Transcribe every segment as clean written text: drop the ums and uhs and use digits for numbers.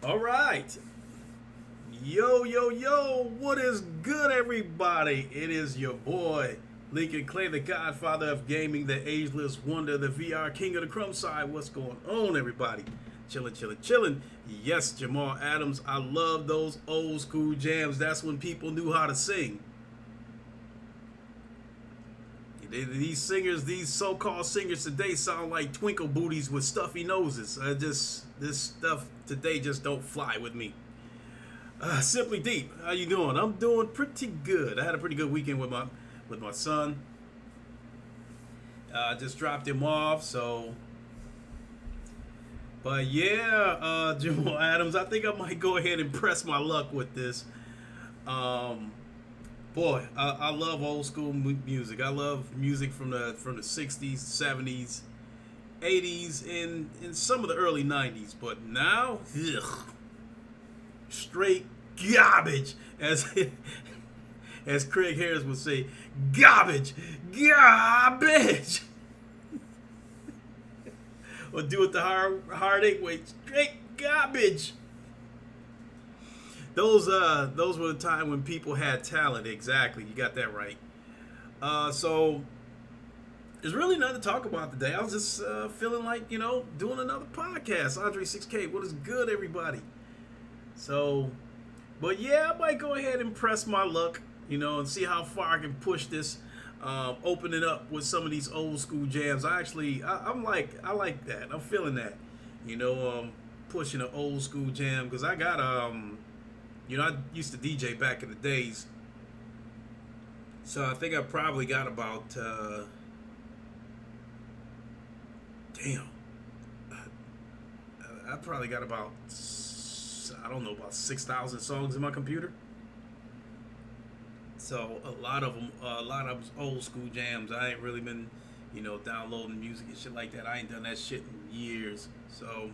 All right. Yo, yo, yo. What is good, everybody? It is your boy, Lincoln Clay, the godfather of gaming, the ageless wonder, the VR king of the crumb side. What's going on, everybody? Chillin', chillin', chillin'. Yes, Jamal Adams. I love those old school jams. That's when people knew how to sing. These singers, these so-called singers today sound like twinkle booties with stuffy noses. This stuff today just don't fly with me. Simply Deep, how you doing? I'm doing pretty good. I had a pretty good weekend with my son. Just dropped him off, so. But yeah, Jamal Adams, I think I might go ahead and press my luck with this. Um, Boy, I love old school music. I love music from the '60s, '70s, '80s, and some of the early '90s. But now, ugh, straight garbage, as as Craig Harris would say, garbage, garbage. Or do it the hard way, straight garbage. Those were the time when people had talent. Exactly, you got that right. So there's really nothing to talk about today. I was just feeling like doing another podcast. Andre 6K, what is good, everybody? So, but yeah, I might go ahead and press my luck, and see how far I can push this. Open it up with some of these old school jams. I like that. I'm feeling that. Pushing an old school jam because I got I used to DJ back in the days. So I think I probably got about, damn, I probably got about, I don't know, about 6,000 songs in my computer. So a lot of them old school jams. I ain't really been, downloading music and shit like that. I ain't done that shit in years. So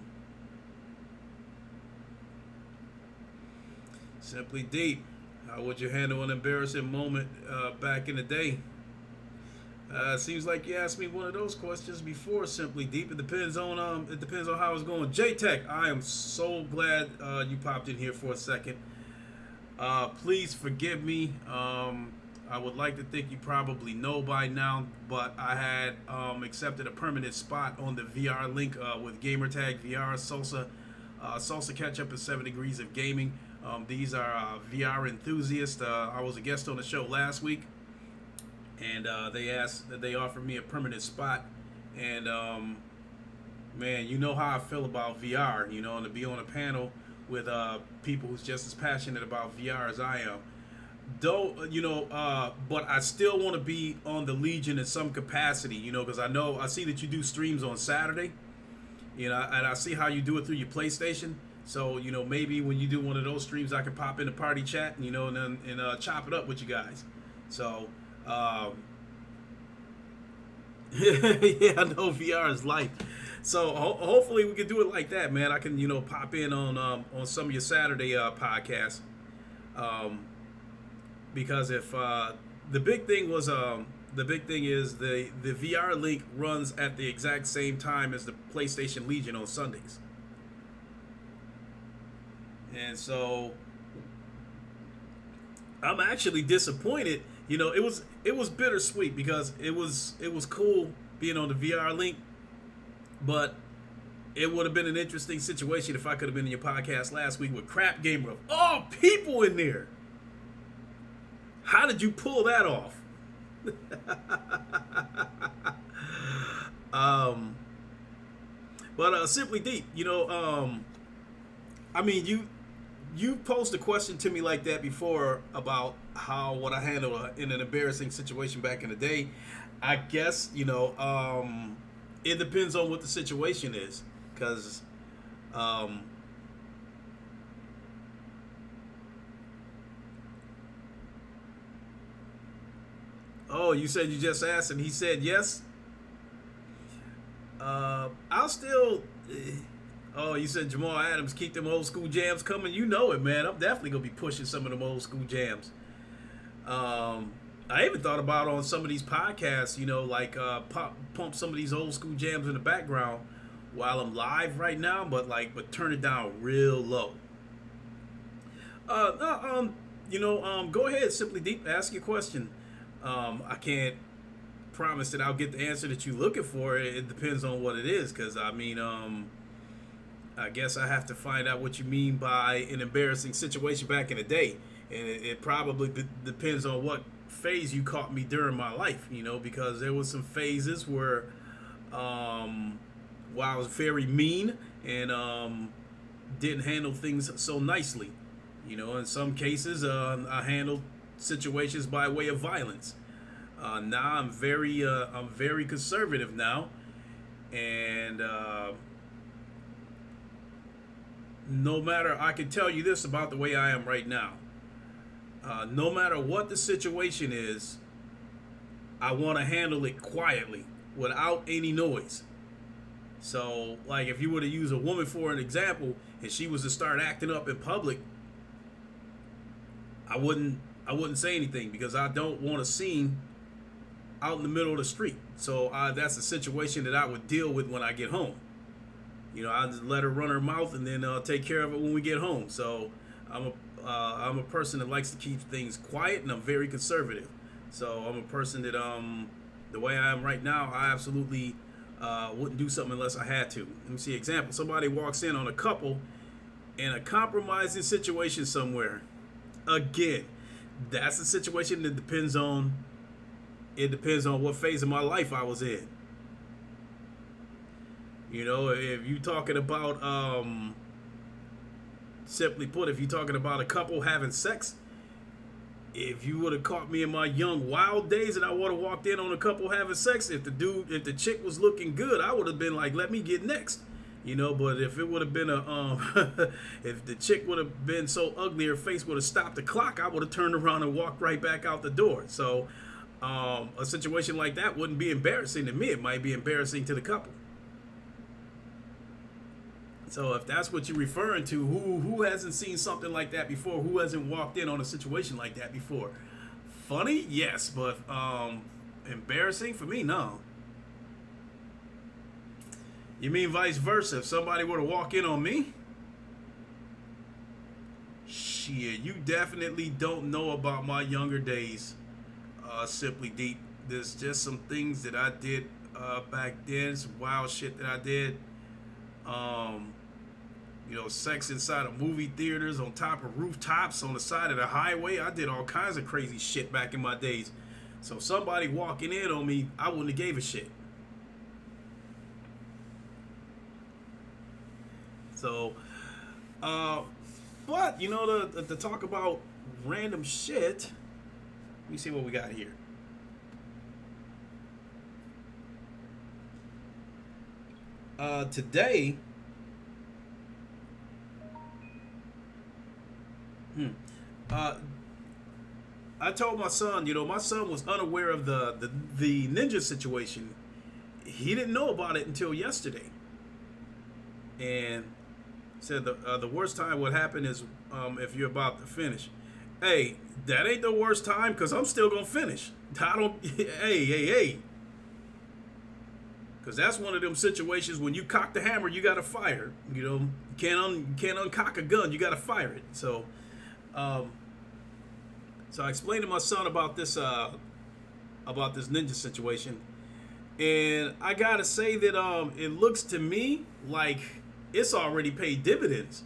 Simply Deep, how would you handle an embarrassing moment back in the day? Seems like you asked me one of those questions before, Simply Deep. It depends on how it's going. J Tech, I am so glad you popped in here for a second. Please forgive me. I would like to think you probably know by now, but I had accepted a permanent spot on the VR link with Gamertag VR Salsa Catch Up at 7 Degrees of Gaming. These are VR enthusiasts. I was a guest on the show last week, and they offered me a permanent spot. And man, you know how I feel about VR. And to be on a panel with people who's just as passionate about VR as I am. But I still want to be on the Legion in some capacity. Because I see that you do streams on Saturday. And I see how you do it through your PlayStation. So, maybe when you do one of those streams, I can pop in the party chat, and chop it up with you guys. So, yeah, I know VR is life. So, hopefully we can do it like that, man. I can, pop in on some of your Saturday podcasts. Because if the big thing is the VR link runs at the exact same time as the PlayStation Legion on Sundays. And so I'm actually disappointed. It was bittersweet because it was cool being on the VR link, but it would have been an interesting situation if I could have been in your podcast last week with Crap Gamer of all people in there. How did you pull that off? But Simply Deep, I mean, you posed a question to me like that before about how would I handle in an embarrassing situation back in the day. I guess it depends on what the situation is, because oh, you said you just asked and he said yes. I'll still. Oh, you said Jamal Adams, keep them old school jams coming. You know it, man. I'm definitely gonna be pushing some of them old school jams. I even thought about on some of these podcasts, pump some of these old school jams in the background while I'm live right now, but turn it down real low. No, go ahead, Simply Deep, ask your question. I can't promise that I'll get the answer that you're looking for. It depends on what it is, because I guess I have to find out what you mean by an embarrassing situation back in the day, and it probably depends on what phase you caught me during my life. Because there was some phases where, while I was very mean and didn't handle things so nicely. In some cases, I handled situations by way of violence. Now I'm very conservative now, and no matter, I can tell you this about the way I am right now. No matter what the situation is, I want to handle it quietly, without any noise. So, like, if you were to use a woman for an example, and she was to start acting up in public, I wouldn't say anything, because I don't want a scene out in the middle of the street. So that's a situation that I would deal with when I get home. I just let her run her mouth, and then take care of it when we get home. So I'm a person that likes to keep things quiet, and I'm very conservative. So I'm a person that the way I am right now, I absolutely wouldn't do something unless I had to. Let me see an example. Somebody walks in on a couple in a compromising situation somewhere. Again, that's a situation that depends on what phase of my life I was in. If you're talking about, simply put, if you're talking about a couple having sex, if you would have caught me in my young wild days and I would have walked in on a couple having sex, if the chick was looking good, I would have been like, let me get next. But if it would have been if the chick would have been so ugly, her face would have stopped the clock, I would have turned around and walked right back out the door. So a situation like that wouldn't be embarrassing to me. It might be embarrassing to the couple. So if that's what you're referring to, who hasn't seen something like that before? Who hasn't walked in on a situation like that before? Funny, yes, but embarrassing for me, no. You mean vice versa? If somebody were to walk in on me? Shit, you definitely don't know about my younger days. Simply Deep. There's just some things that I did back then, some wild shit that I did. Sex inside of movie theaters, on top of rooftops, on the side of the highway. I did all kinds of crazy shit back in my days. So somebody walking in on me, I wouldn't have gave a shit. So, but to talk about random shit, let me see what we got here. Today, I told my son, my son was unaware of the ninja situation. He didn't know about it until yesterday, and said the worst time would happen is if you're about to finish. Hey, that ain't the worst time, because I'm still gonna finish. I don't. Hey. Because that's one of them situations when you cock the hammer, you gotta fire. You can't uncock a gun. You gotta fire it. So, so I explained to my son about this ninja situation, and I gotta say that it looks to me like it's already paid dividends.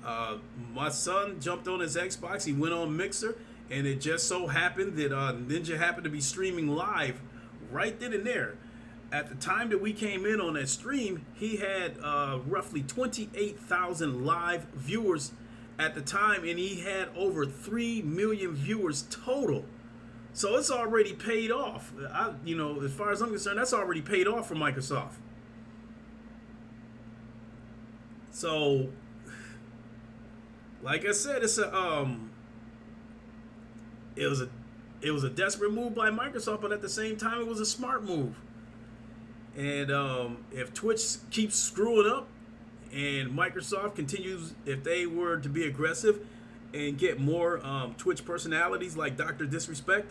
My son jumped on his Xbox. He went on Mixer, and it just so happened that Ninja happened to be streaming live right then and there. At the time that we came in on that stream, he had roughly 28,000 live viewers at the time, and he had over 3 million viewers total. So it's already paid off. As far as I'm concerned, that's already paid off for Microsoft. So, like I said, it was a desperate move by Microsoft, but at the same time, it was a smart move. And if Twitch keeps screwing up, and Microsoft continues, if they were to be aggressive and get more Twitch personalities like Dr. Disrespect,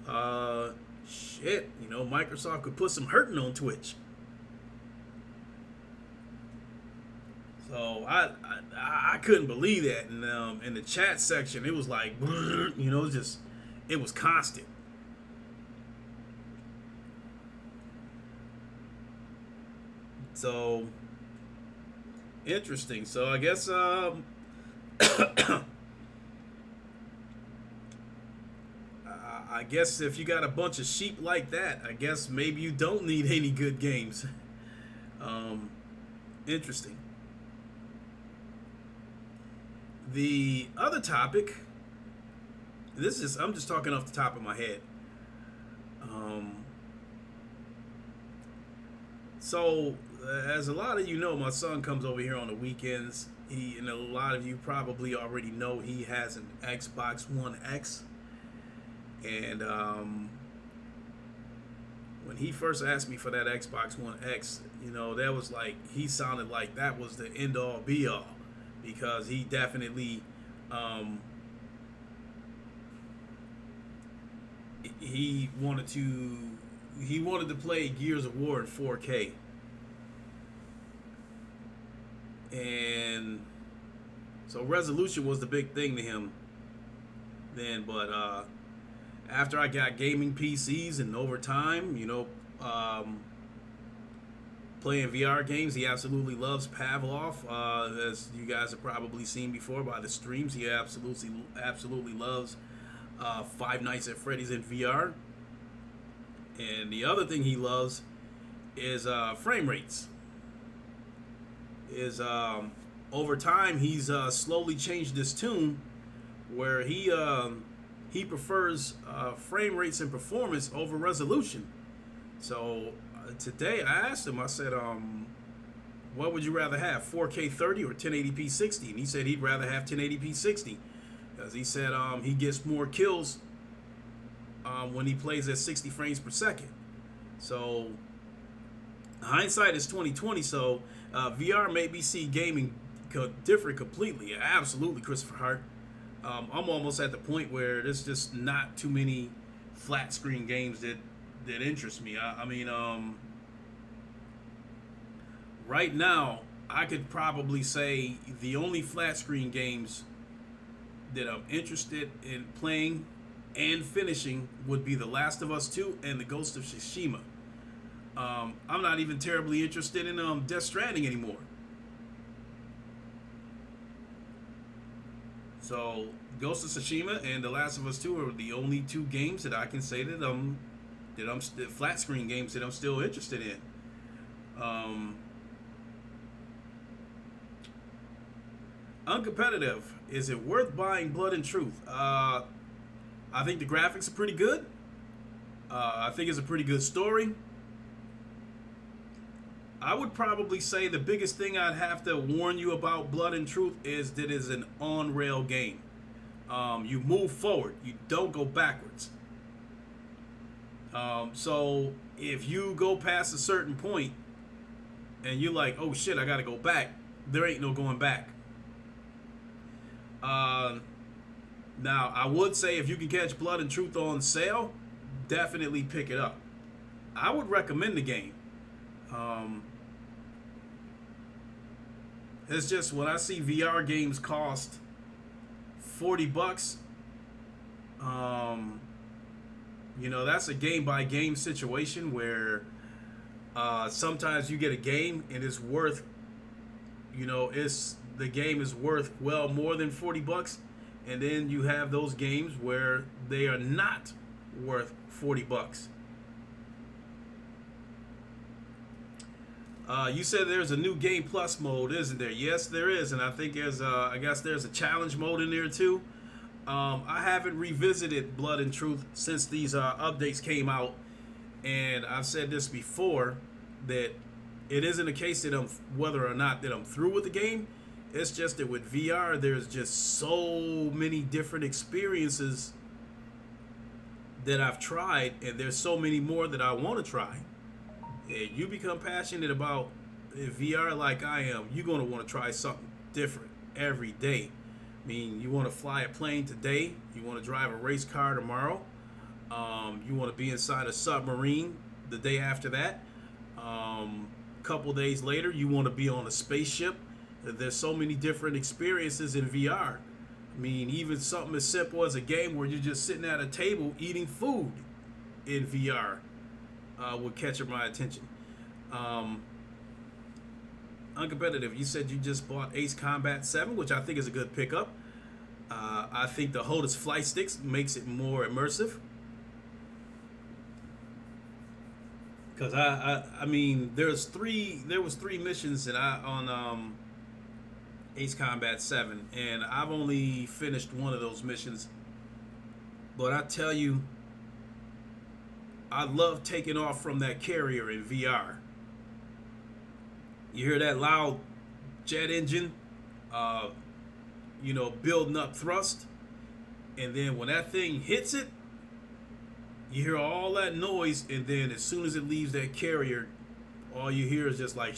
Microsoft could put some hurting on Twitch. So I couldn't believe that. And in the chat section, it was like, you know, just it was constant. So interesting. So I guess I guess if you got a bunch of sheep like that, I guess maybe you don't need any good games. Um, Interesting. The other topic, this is, I'm just talking off the top of my head. Um, so, as a lot of you know, my son comes over here on the weekends. And a lot of you probably already know he has an Xbox One X. And when he first asked me for that Xbox One X, you know, that was like, he sounded like that was the end all be all, because he definitely he wanted to play Gears of War in 4K. And so resolution was the big thing to him then. But after I got gaming PCs and over time, you know, playing VR games, he absolutely loves Pavlov. As you guys have probably seen before by the streams, he absolutely loves Five Nights at Freddy's in VR. And the other thing he loves is frame rates. Over time he's slowly changed his tune, where he prefers frame rates and performance over resolution. So today I asked him, I said, what would you rather have, 4K 30 or 1080p 60? And he said he'd rather have 1080p 60, because he said he gets more kills when he plays at 60 frames per second. So hindsight is 2020. So VR made me see gaming different completely. Absolutely, Christopher Hart. I'm almost at the point where there's just not too many flat screen games that interest me. I mean, right now I could probably say the only flat screen games that I'm interested in playing and finishing would be The Last of Us 2 and The Ghost of Tsushima. I'm not even terribly interested in Death Stranding anymore. So Ghost of Tsushima and The Last of Us 2 are the only two games that I can say that I'm flat screen games that I'm still interested in. Uncompetitive. Is it worth buying Blood and Truth? I think the graphics are pretty good. I think it's a pretty good story. I would probably say the biggest thing I'd have to warn you about Blood and Truth is that it's an on-rail game. You move forward. You don't go backwards. So if you go past a certain point and you're like, oh shit, I gotta go back, there ain't no going back. Now, I would say if you can catch Blood and Truth on sale, definitely pick it up. I would recommend the game. It's just when I see VR games cost $40, you know, that's a game by game situation where sometimes you get a game and it's worth, you know, the game is worth well more than $40, and then you have those games where they are not worth $40. You said there's a new Game Plus mode, isn't there? Yes, there is, and I think I guess there's a challenge mode in there too. I haven't revisited Blood and Truth since these updates came out, and I've said this before, that it isn't a case that whether or not that I'm through with the game. It's just that with VR, there's just so many different experiences that I've tried, and there's so many more that I want to try. And you become passionate about VR like I am, you're going to want to try something different every day. I mean, you want to fly a plane today, you want to drive a race car tomorrow, you want to be inside a submarine the day after that. Couple days later, you want to be on a spaceship There's so many different experiences in VR. I mean, even something as simple as a game where you're just sitting at a table eating food in VR would catch my attention. Um, Uncompetitive, you said you just bought Ace Combat 7, which I think is a good pickup. I think the HOTAS flight sticks makes it more immersive. Because I mean, there was three missions that I on Ace Combat 7, and I've only finished one of those missions. But I tell you, I love taking off from that carrier in VR. You hear that loud jet engine, building up thrust, and then when that thing hits it, you hear all that noise, and then as soon as it leaves that carrier, all you hear is just like,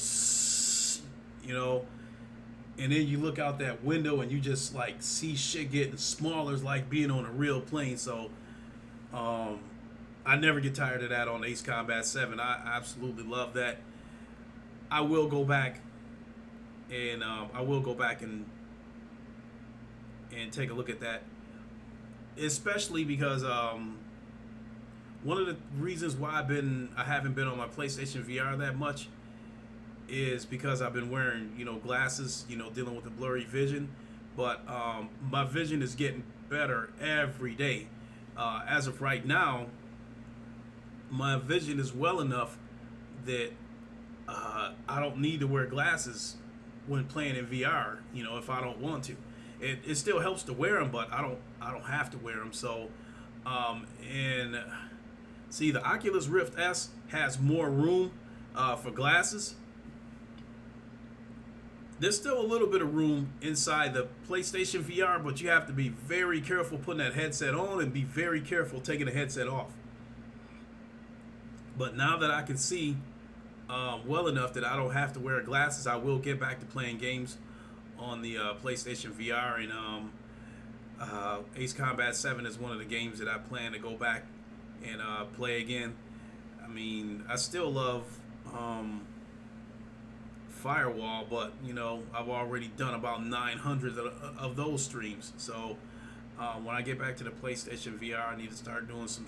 and then you look out that window and you just like see shit getting smaller. It's like being on a real plane. So I never get tired of that on Ace Combat 7. I absolutely love that. I will go back and take a look at that, especially because one of the reasons why I haven't been on my PlayStation VR that much is because I've been wearing glasses, dealing with the blurry vision, but my vision is getting better every day. As of right now, my vision is well enough that I don't need to wear glasses when playing in VR. If I don't want to, it still helps to wear them, but I don't have to wear them. So, and see, the Oculus Rift S has more room for glasses. There's still a little bit of room inside the PlayStation VR, but you have to be very careful putting that headset on and be very careful taking the headset off. But now that I can see well enough that I don't have to wear glasses, I will get back to playing games on the PlayStation VR, and Ace Combat 7 is one of the games that I plan to go back and play again. I mean, I still love Firewall, but I've already done about 900 of those streams. So when I get back to the PlayStation VR, I need to start doing some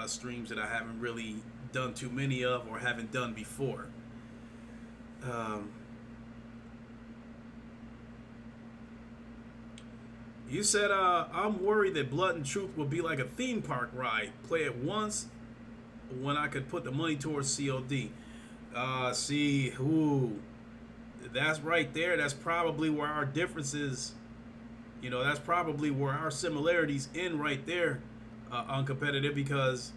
streams that I haven't really done too many of or haven't done before. You said I'm worried that Blood and Truth will be like a theme park ride. Play it once when I could put the money towards COD. That's right there. That's probably where our differences, that's probably where our similarities end right there, Uncompetitive, because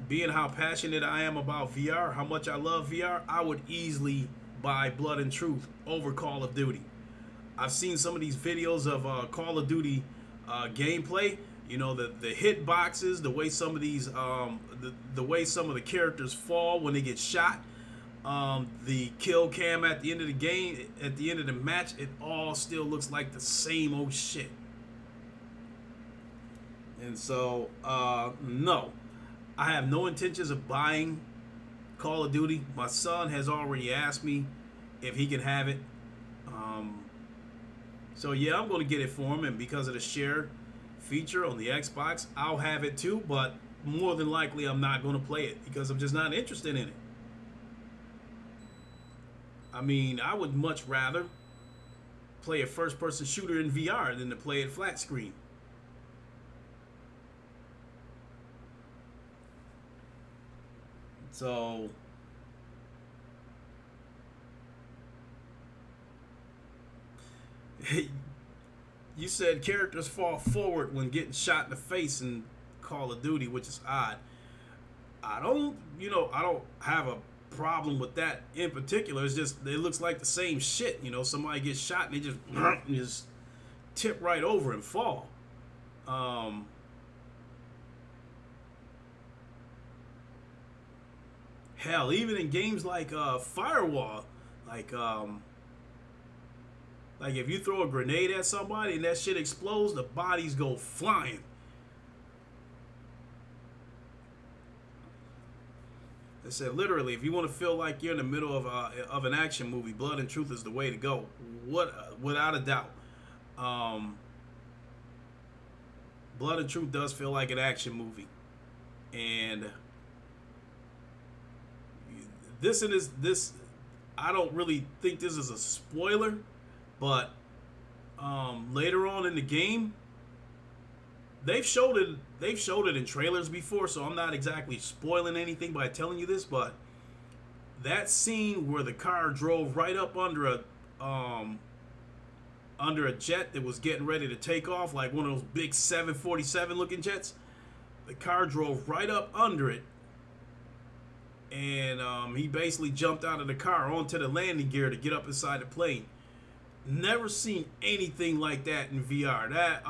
being how passionate I am about VR, how much I love VR, I would easily buy Blood and Truth over Call of Duty. I've seen some of these videos of Call of Duty gameplay. The hit boxes, the way some of these, the way some of the characters fall when they get shot, the kill cam at the end of the game, at the end of the match, it all still looks like the same old shit. And so, no, I have no intentions of buying Call of Duty. My son has already asked me if he can have it. So yeah, I'm going to get it for him, and because of the share feature on the Xbox, I'll have it too, but more than likely I'm not going to play it because I'm just not interested in it. I mean, I would much rather play a first-person shooter in VR than to play it flat screen. So you said characters fall forward when getting shot in the face in Call of Duty, which is odd. I don't have a problem with that in particular. It's just it looks like the same shit. Somebody gets shot and they just tip right over and fall. Hell, even in games like Firewall, like if you throw a grenade at somebody and that shit explodes, the bodies go flying. They said literally, if you want to feel like you're in the middle of an action movie, Blood and Truth is the way to go. Without a doubt. Blood and Truth does feel like an action movie, and this I don't really think this is a spoiler, but later on in the game, they've showed it in trailers before, so I'm not exactly spoiling anything by telling you this, but that scene where the car drove right up under a jet that was getting ready to take off, like one of those big 747 looking jets. The car drove right up under it, and he basically jumped out of the car onto the landing gear to get up inside the plane. Never seen anything like that in VR. That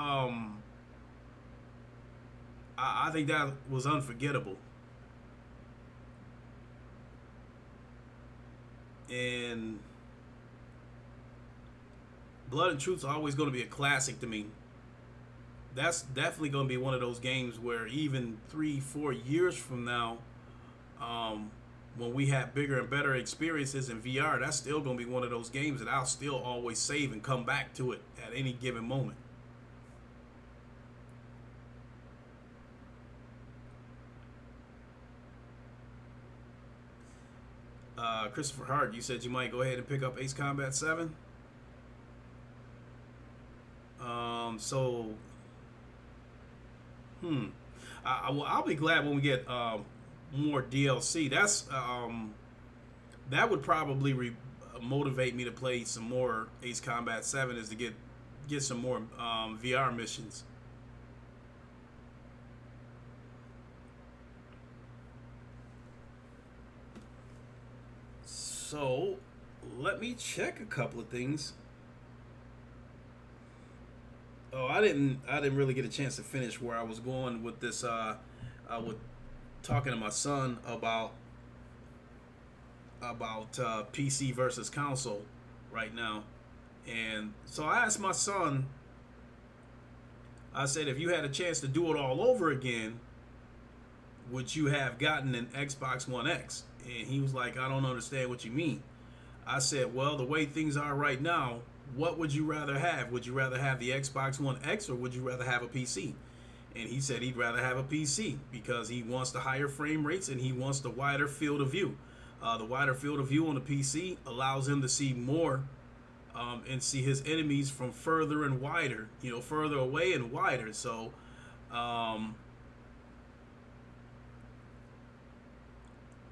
I think that was unforgettable. And Blood and Truth's always going to be a classic to me. That's definitely going to be one of those games where even 3-4 years from now, when we have bigger and better experiences in VR, that's still going to be one of those games that I'll still always save and come back to it at any given moment. Christopher Hart, you said you might go ahead and pick up Ace Combat 7. So, I'll be glad when we get more DLC. That would probably motivate me to play some more Ace Combat 7, is to get some more VR missions. So, let me check a couple of things. Oh, I didn't really get a chance to finish where I was going with this. With talking to my son about PC versus console right now, and so I asked my son. I said, if you had a chance to do it all over again, would you have gotten an Xbox One X? And he was like, I don't understand what you mean. I said, well, the way things are right now, what would you rather have? Would you rather have the Xbox One X, or would you rather have a PC? And he said he'd rather have a PC because he wants the higher frame rates and he wants the wider field of view. The wider field of view on the PC allows him to see more and see his enemies from further and wider, further away and wider. So,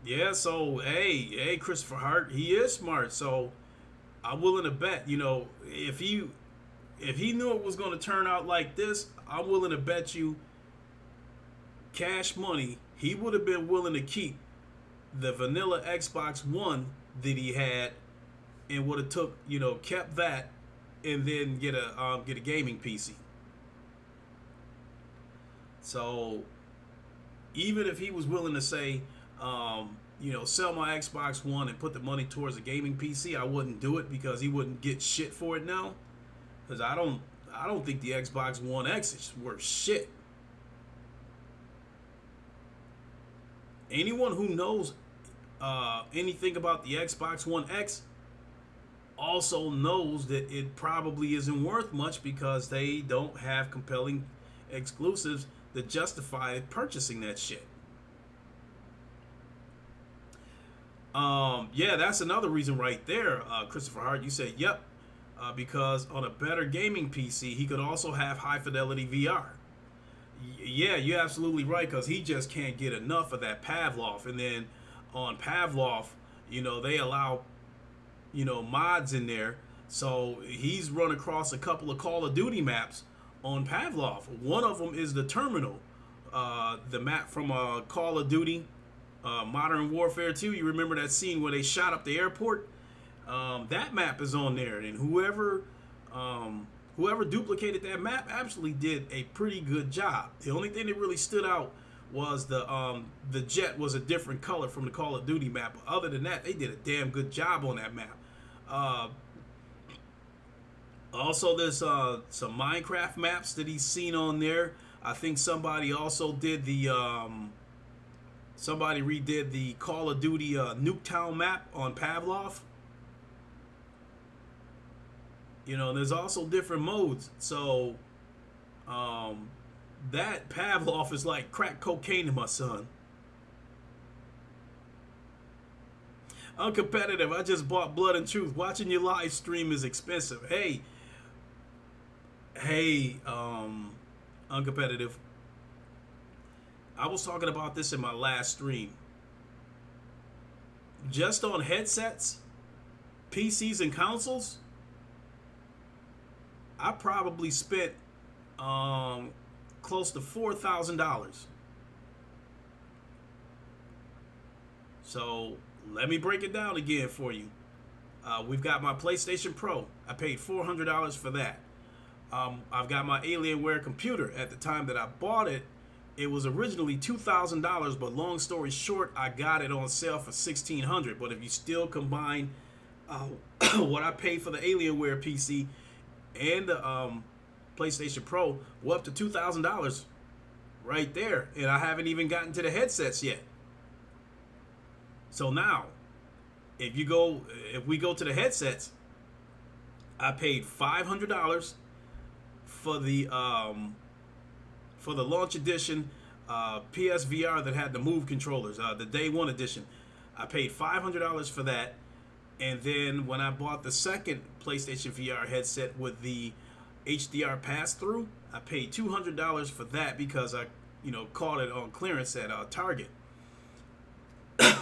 yeah, so hey, Christopher Hart, he is smart. So I'm willing to bet, if he knew it was going to turn out like this, I'm willing to bet you cash money he would have been willing to keep the vanilla Xbox One that he had, and would have kept that, and then get a gaming PC. So even if he was willing to say, sell my Xbox One and put the money towards a gaming PC, I wouldn't do it because he wouldn't get shit for it now. Because I don't think the Xbox One X is worth shit. Anyone who knows anything about the Xbox One X also knows that it probably isn't worth much because they don't have compelling exclusives that justify purchasing that shit. Yeah, that's another reason right there, Christopher Hart. You said, yep, because on a better gaming PC, he could also have high fidelity VR. Yeah, you're absolutely right, because he just can't get enough of that Pavlov. And then on Pavlov, they allow, mods in there. So he's run across a couple of Call of Duty maps on Pavlov. One of them is the Terminal, the map from Call of Duty Modern Warfare 2. You remember that scene where they shot up the airport? That map is on there, and whoever duplicated that map actually did a pretty good job. The only thing that really stood out was the jet was a different color from the Call of Duty map. But other than that, they did a damn good job on that map. Also, there's some Minecraft maps that he's seen on there. I think somebody also did the Somebody redid the Call of Duty Nuketown map on Pavlov. You know, there's also different modes. So, that Pavlov is like crack cocaine to my son. Uncompetitive, I just bought Blood and Truth. Watching your live stream is expensive. Hey, uncompetitive. I was talking about this in my last stream. Just on headsets, PCs, and consoles, I probably spent close to $4,000. So let me break it down again for you. We've got my PlayStation Pro. I paid $400 for that. I've got my Alienware computer. At the time that I bought it, it was originally $2,000, but long story short, I got it on sale for $1,600. But if you still combine what I paid for the Alienware PC and the PlayStation Pro, we're up to $2,000 right there, and I haven't even gotten to the headsets yet. So now, if we go to the headsets, I paid $500 for the launch edition PSVR that had the Move controllers, the Day 1 edition. I paid $500 for that, and then when I bought the second PlayStation VR headset with the HDR pass-through, I paid $200 for that because I, caught it on clearance at Target.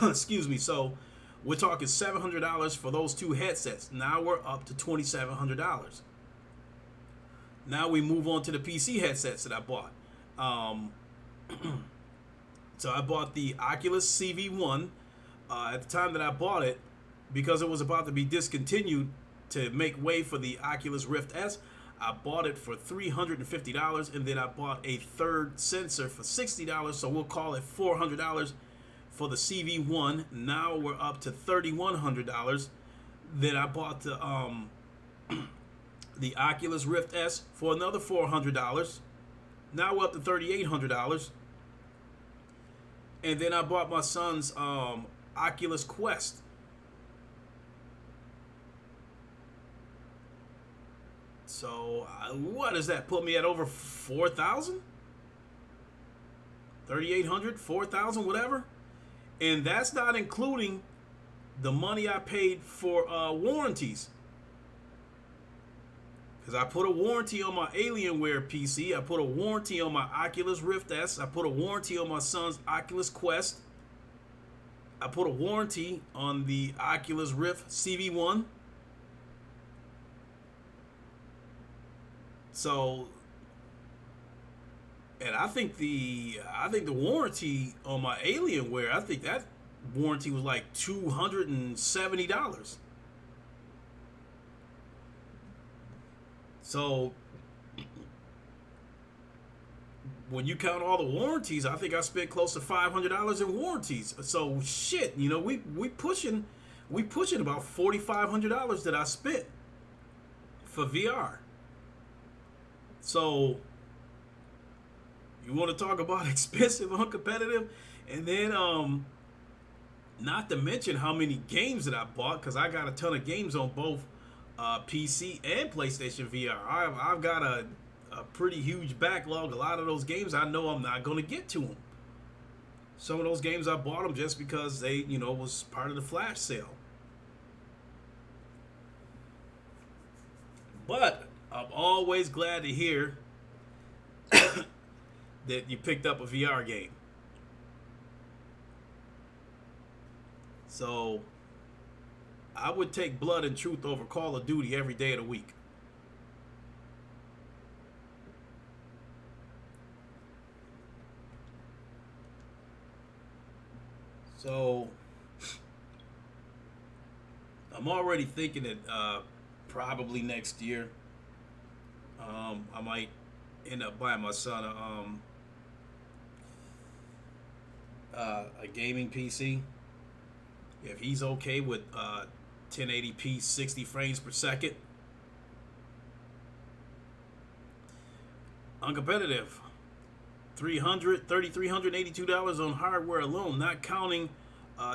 Excuse me. So we're talking $700 for those two headsets. Now we're up to $2,700. Now we move on to the PC headsets that I bought. So I bought the Oculus CV1 at the time that I bought it, because it was about to be discontinued to make way for the Oculus Rift S. I bought it for $350, and then I bought a third sensor for $60, so we'll call it $400 for the CV1. Now we're up to $3,100. Then I bought the Oculus Rift S for another $400. Now we're up to $3,800. And then I bought my son's Oculus Quest. So what does that put me at? Over 4,000? 3,800, 4,000, whatever. And that's not including the money I paid for warranties. Because I put a warranty on my Alienware PC. I put a warranty on my Oculus Rift S. I put a warranty on my son's Oculus Quest. I put a warranty on the Oculus Rift CV1. So, and I think the warranty on my Alienware, I think that warranty was like $270. So when you count all the warranties, I think I spent close to $500 in warranties. So shit, we pushing about $4,500 that I spent for VR. So you want to talk about expensive, uncompetitive, and then not to mention how many games that I bought, because I got a ton of games on both PC and PlayStation VR. I've got a pretty huge backlog. A lot of those games I know I'm not going to get to them. Some of those games I bought them just because they, was part of the flash sale. But I'm always glad to hear that you picked up a VR game. So I would take Blood and Truth over Call of Duty every day of the week. So I'm already thinking that probably next year I might end up buying my son a gaming PC. If he's okay with 1080p 60 frames per second. Uncompetitive. $382 on hardware alone, not counting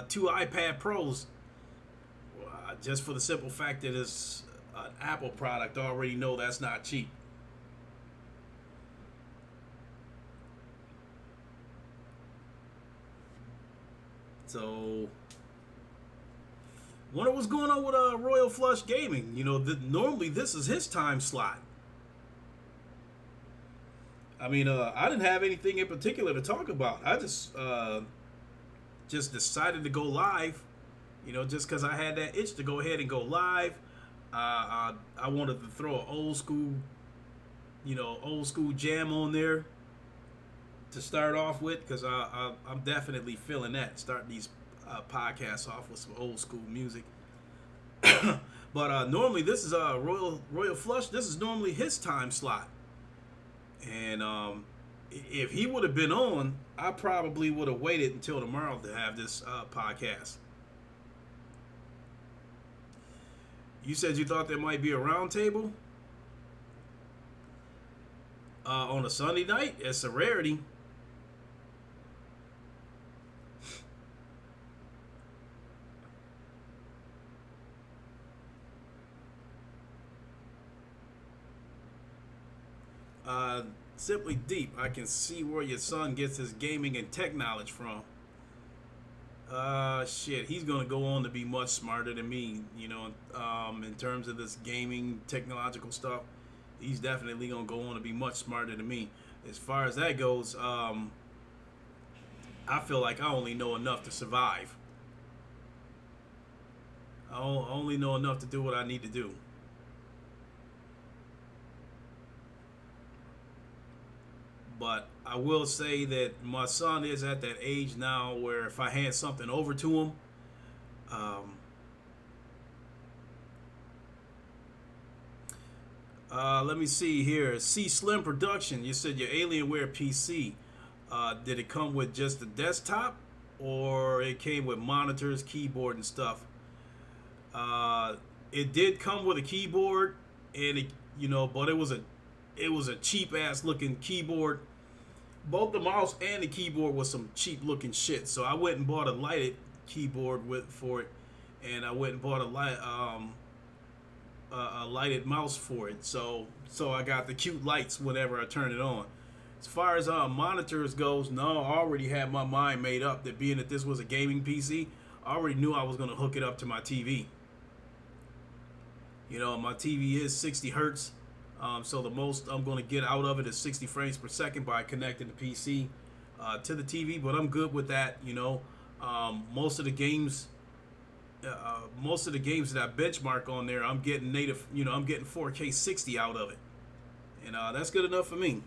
two iPad Pros. Just for the simple fact that it's an Apple product, I already know that's not cheap. So, wonder what's going on with Royal Flush Gaming. You know, normally this is his time slot. I mean, I didn't have anything in particular to talk about. I just decided to go live. You know, just because I had that itch to go ahead and go live. I wanted to throw an old school jam on there to start off with, because I'm definitely feeling that. Starting these podcasts off with some old school music. But normally this is Royal Flush. This is normally his time slot. And if he would have been on, I probably would have waited until tomorrow to have this podcast. You said you thought there might be a round table on a Sunday night. It's a rarity. Simply Deep, I can see where your son gets his gaming and tech knowledge from. Shit, he's gonna go on to be much smarter than me, you know, in terms of this gaming technological stuff. He's definitely gonna go on to be much smarter than me. As far as that goes, I feel like I only know enough to survive. I only know enough to do what I need to do. But I will say that my son is at that age now where if I hand something over to him, let me see here. C Slim Production, you said your Alienware PC. Did it come with just the desktop, or it came with monitors, keyboard, and stuff? It did come with a keyboard, and but it was a cheap ass looking keyboard. Both the mouse and the keyboard was some cheap looking shit. So I went and bought a lighted keyboard for it, and I went and bought a lighted mouse for it. So I got the cute lights whenever I turn it on. As far as monitors goes, no, I already had my mind made up that being that this was a gaming PC, I already knew I was gonna hook it up to my TV. You know, my TV is 60 hertz. So the most I'm going to get out of it is 60 frames per second by connecting the PC to the TV. But I'm good with that. You know, most of the games that I benchmark on there, I'm getting native. You know, I'm getting 4K 60 out of it, and that's good enough for me.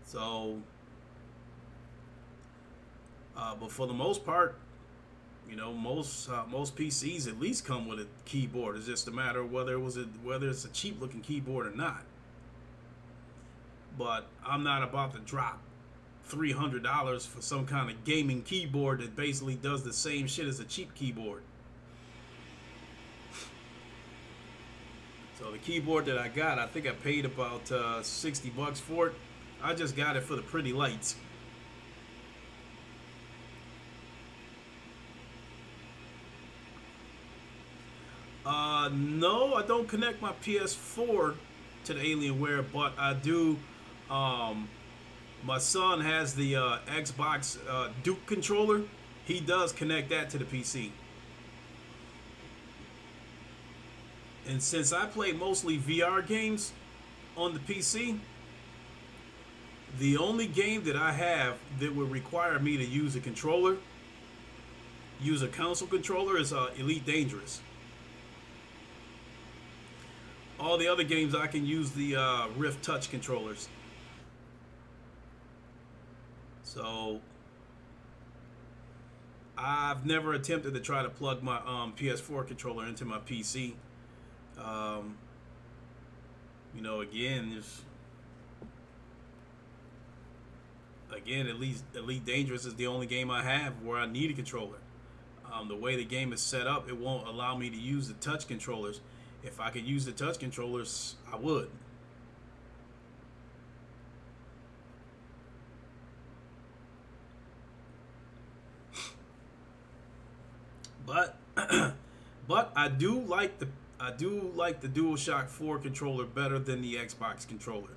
So, but for the most part, you know, most PCs at least come with a keyboard. It's just a matter of whether it's a cheap looking keyboard or not. But I'm not about to drop $300 for some kind of gaming keyboard that basically does the same shit as a cheap keyboard. So the keyboard that I got, I think I paid about $60 for it. I just got it for the pretty lights. No, I don't connect my PS4 to the Alienware, but I do. My son has the Xbox Duke controller. He does connect that to the PC. And since I play mostly VR games on the PC, the only game that I have that would require me to use a controller, use a console controller, is Elite Dangerous. All the other games I can use the Rift Touch controllers. So I've never attempted to try to plug my PS4 controller into my PC. You know, again, Elite Dangerous is the only game I have where I need a controller. The way the game is set up, it won't allow me to use the touch controllers. If I could use the touch controllers, I would. But but I do like the DualShock 4 controller better than the Xbox controller.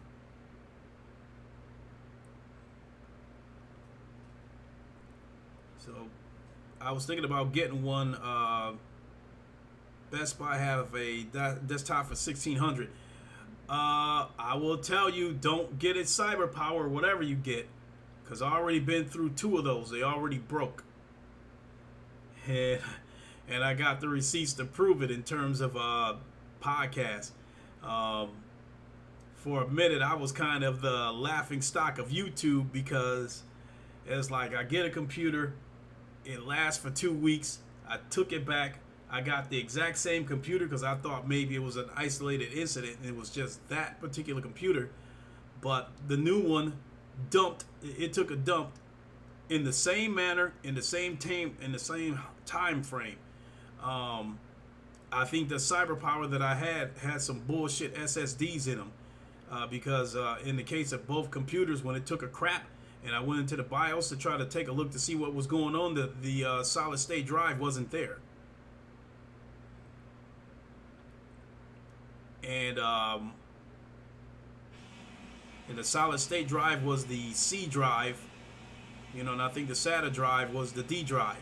So I was thinking about getting one. Best Buy have a desktop for $1,600. I will tell you, don't get it CyberPower or whatever you get, because I already been through two of those. They already broke. And I got the receipts to prove it in terms of podcasts. For a minute, I was kind of the laughing stock of YouTube because it's like I get a computer, it lasts for 2 weeks. I took it back. I got the exact same computer because I thought maybe it was an isolated incident and it was just that particular computer. But the new one dumped. It took a dump in the same manner, in the same time frame. I think the CyberPower that I had some bullshit SSDs in them because in the case of both computers, when it took a crap and I went into the BIOS to try to take a look to see what was going on, the solid state drive wasn't there. And the solid state drive was the C drive, and I think the SATA drive was the D drive.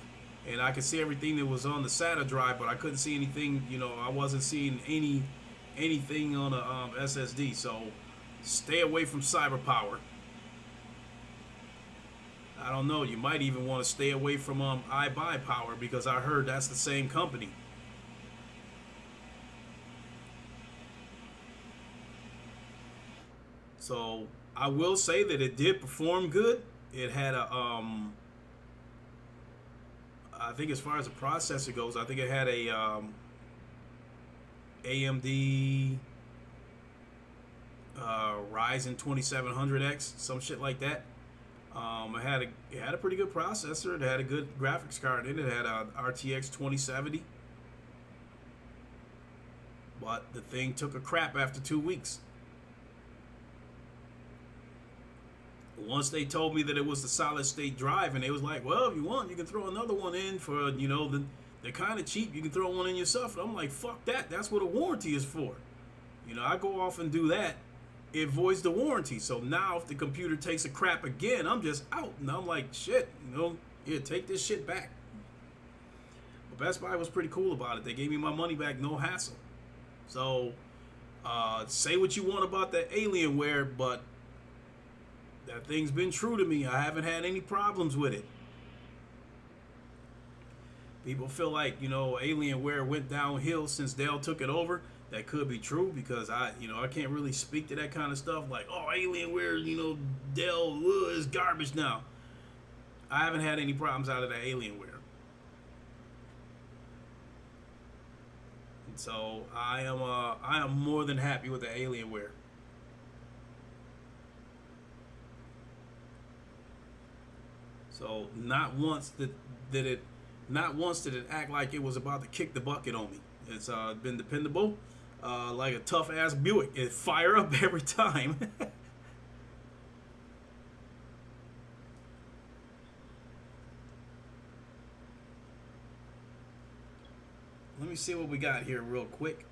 And I could see everything that was on the SATA drive, but I couldn't see anything, I wasn't seeing anything on a SSD. So stay away from CyberPower. I don't know, you might even want to stay away from iBuyPower because I heard that's the same company. So I will say that it did perform good. It had a I think as far as the processor goes, I think it had a AMD Ryzen 2700X, some shit like that. It had a pretty good processor. It had a good graphics card in it. It had a RTX 2070. But the thing took a crap after 2 weeks. Once they told me that it was the solid state drive, and they was like, well, if you want, you can throw another one in for, they're kind of cheap. You can throw one in yourself. And I'm like, fuck that. That's what a warranty is for. I go off and do that. It voids the warranty. So now if the computer takes a crap again, I'm just out. And I'm like, shit, here, take this shit back. But Best Buy was pretty cool about it. They gave me my money back, no hassle. So, say what you want about that Alienware, but that thing's been true to me. I haven't had any problems with it. People feel like, Alienware went downhill since Dell took it over. That could be true because I can't really speak to that kind of stuff. Like, oh, Alienware, Dell is garbage now. I haven't had any problems out of that Alienware. And so I am more than happy with the Alienware. So not once did it act like it was about to kick the bucket on me. It's been dependable, like a tough ass Buick. It fire up every time. Let me see what we got here real quick.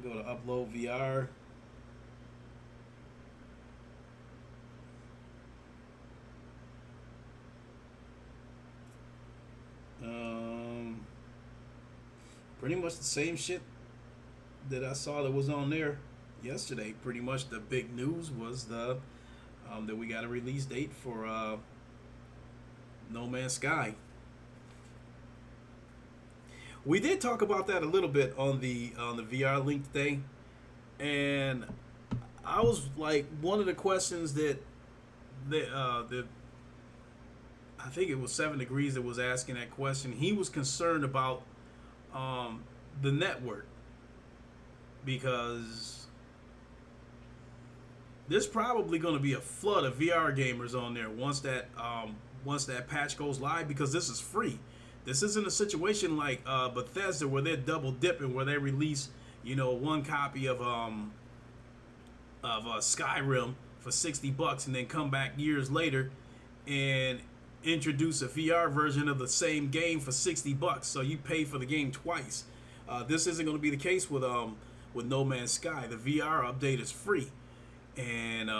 Go to upload VR. Pretty much the same shit that I saw that was on there yesterday. Pretty much the big news was that we got a release date for No Man's Sky. We did talk about that a little bit on the VR link today, and I was like, one of the questions that I think it was 7 Degrees that was asking that question. He was concerned about the network because there's probably going to be a flood of VR gamers on there once that patch goes live, because this is free. This isn't a situation like Bethesda where they're double dipping, where they release, one copy of Skyrim for $60 and then come back years later and introduce a VR version of the same game for $60. So you pay for the game twice. This isn't going to be the case with No Man's Sky. The VR update is free, and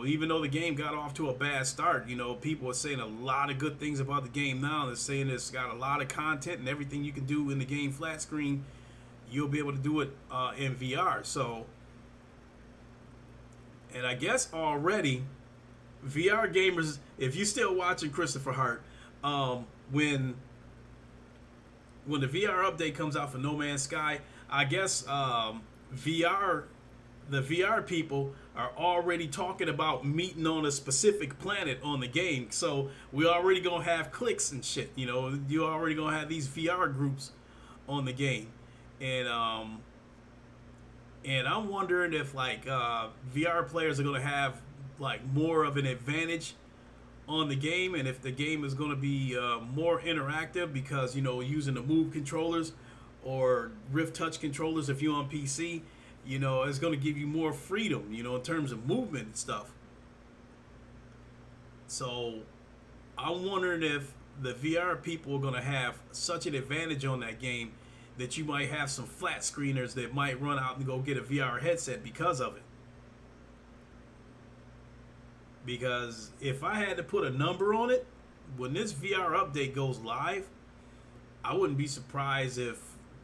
even though the game got off to a bad start, people are saying a lot of good things about the game now. They're saying it's got a lot of content and everything you can do in the game flat screen, you'll be able to do it in VR. So, and I guess already, VR gamers, if you're still watching Christopher Hart, when the VR update comes out for No Man's Sky, I guess the VR people are already talking about meeting on a specific planet on the game. So we're already gonna have clicks and shit. You're already gonna have these VR groups on the game, and I'm wondering if VR players are gonna have more of an advantage on the game, and if the game is going to be more interactive because using the Move controllers or Rift Touch controllers if you're on PC, it's going to give you more freedom, in terms of movement and stuff. So I'm wondering if the VR people are going to have such an advantage on that game that you might have some flat screeners that might run out and go get a VR headset because of it. Because if I had to put a number on it, when this VR update goes live, I wouldn't be surprised if,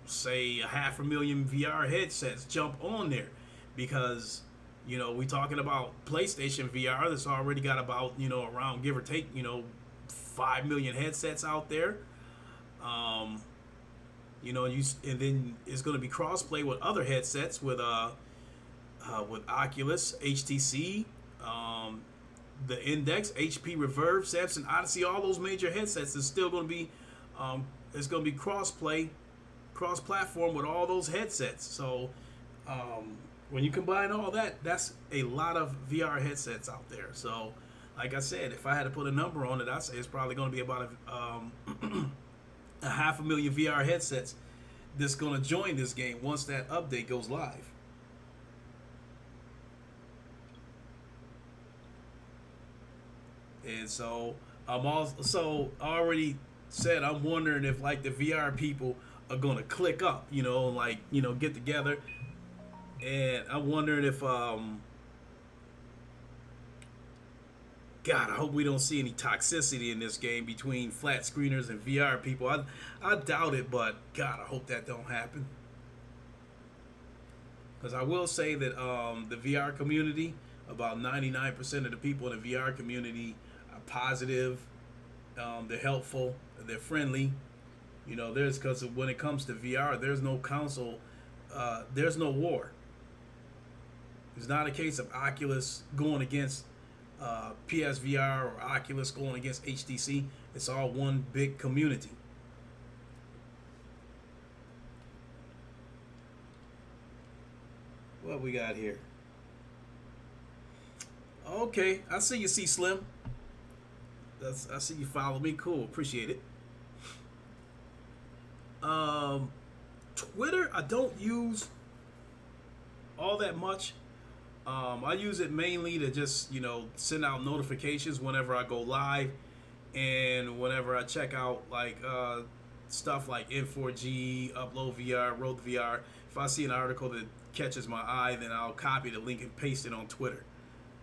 say, 500,000 VR headsets jump on there. Because, we talking about PlayStation VR that's already got about, around, give or take, 5 million headsets out there. And then it's going to be crossplay with other headsets with Oculus, HTC, the Index, HP Reverb, Samsung Odyssey, all those major headsets is still going to be, it's going to be cross-platform with all those headsets. So when you combine all that, that's a lot of VR headsets out there. So, like I said, if I had to put a number on it, I'd say it's probably going to be about a 500,000 VR headsets that's going to join this game once that update goes live. And so I'm already said I'm wondering if the VR people are gonna click up, get together, and I'm wondering if God, I hope we don't see any toxicity in this game between flat screeners and VR people. I doubt it, but God, I hope that don't happen. Because I will say that the VR community, about 99% of the people in the VR community positive, they're helpful, they're friendly. Because when it comes to VR, there's no console, there's no war. It's not a case of Oculus going against PSVR or Oculus going against HTC. It's all one big community. What we got here? Okay, I see you, C Slim. I see you follow me. Cool, appreciate it. Twitter, I don't use all that much. I use it mainly to just send out notifications whenever I go live, and whenever I check out stuff like N4G, Upload VR, Road VR. If I see an article that catches my eye, then I'll copy the link and paste it on Twitter.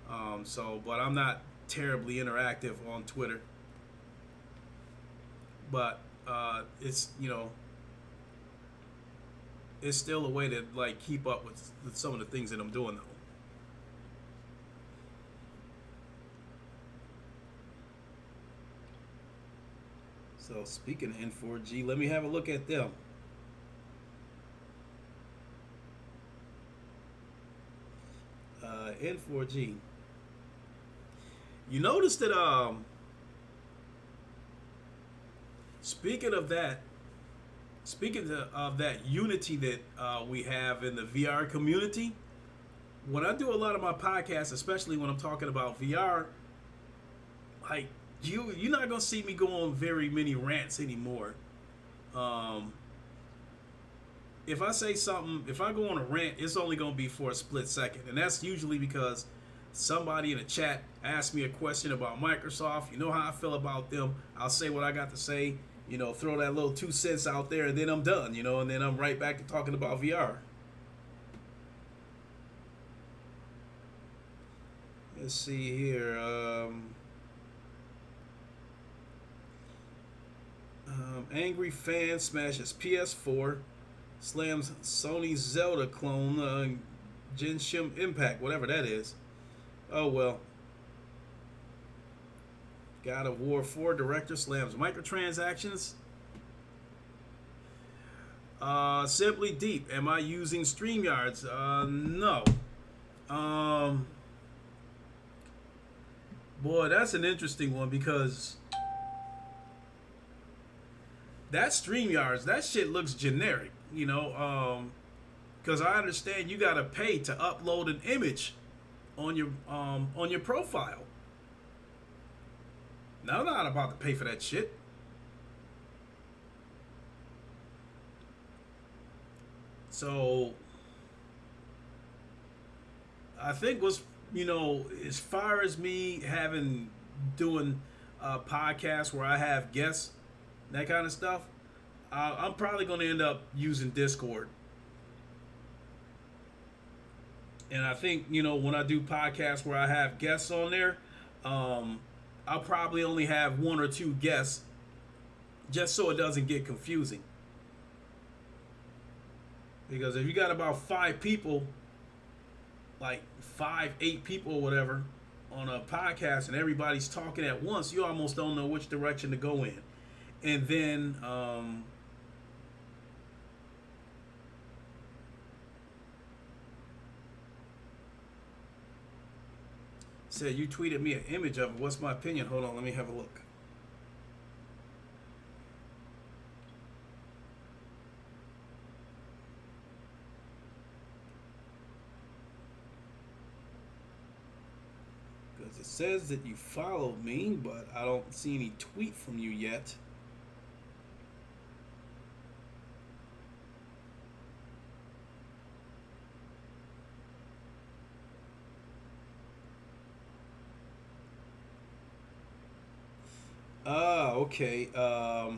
But I'm not terribly interactive on Twitter, but it's it's still a way to keep up with some of the things that I'm doing though. So speaking of N4G, let me have a look at them. N4G. You notice that speaking of that unity that we have in the VR community, when I do a lot of my podcasts, especially when I'm talking about VR, you're not gonna see me go on very many rants anymore. Um, if I say something, if I go on a rant, it's only gonna be for a split second, and that's usually because somebody in the chat asked me a question about Microsoft. You know how I feel about them. I'll say what I got to say. You know, throw that little 2 cents out there, and then I'm done. You know, and then I'm right back to talking about VR. Let's see here. Angry fan smashes PS4, slams Sony Zelda clone, Genshin Impact, whatever that is. Oh well. God of War 4 director slams microtransactions. Simply Deep. Am I using StreamYards? No. Um, Boy, that's an interesting one because that StreamYards, that shit looks generic, you know. Because I understand you gotta pay to upload an image on your profile. Now I'm not about to pay for that shit. So I think what's, you know, as far as me having doing podcasts where I have guests, that kind of stuff, I'm probably going to end up using Discord. And I think, you know, when I do podcasts where I have guests on there, I'll probably only have one or two guests just so it doesn't get confusing. Because if you got about 5 people, like 5, 8 people or whatever, on a podcast and everybody's talking at once, you almost don't know which direction to go in. And then said you tweeted me an image of it. What's my opinion? Hold on, let me have a look. Because it says that you followed me, but I don't see any tweet from you yet. Okay. Oh,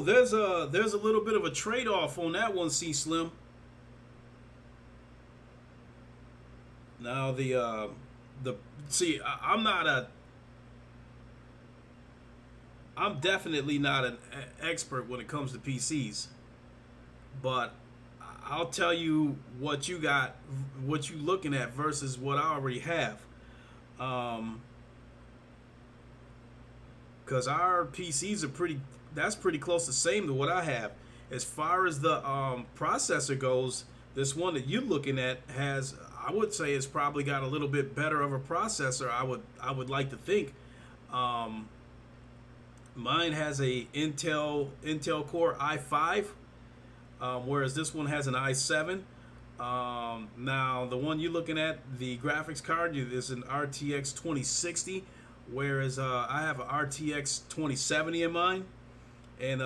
there's a little bit of a trade-off on that one, C Slim. Now the see, I'm definitely not an expert when it comes to PCs, but I'll tell you what you got, what you looking at versus what I already have. Because our PCs are that's pretty close the same to what I have. As far as the processor goes, this one that you're looking at has, I would say, it's probably got a little bit better of a processor. I would like to think. Mine has a Intel Core i5, whereas this one has an i7. Now the one you're looking at, the graphics card, is an RTX 2060, whereas I have an RTX 2070 in mine. And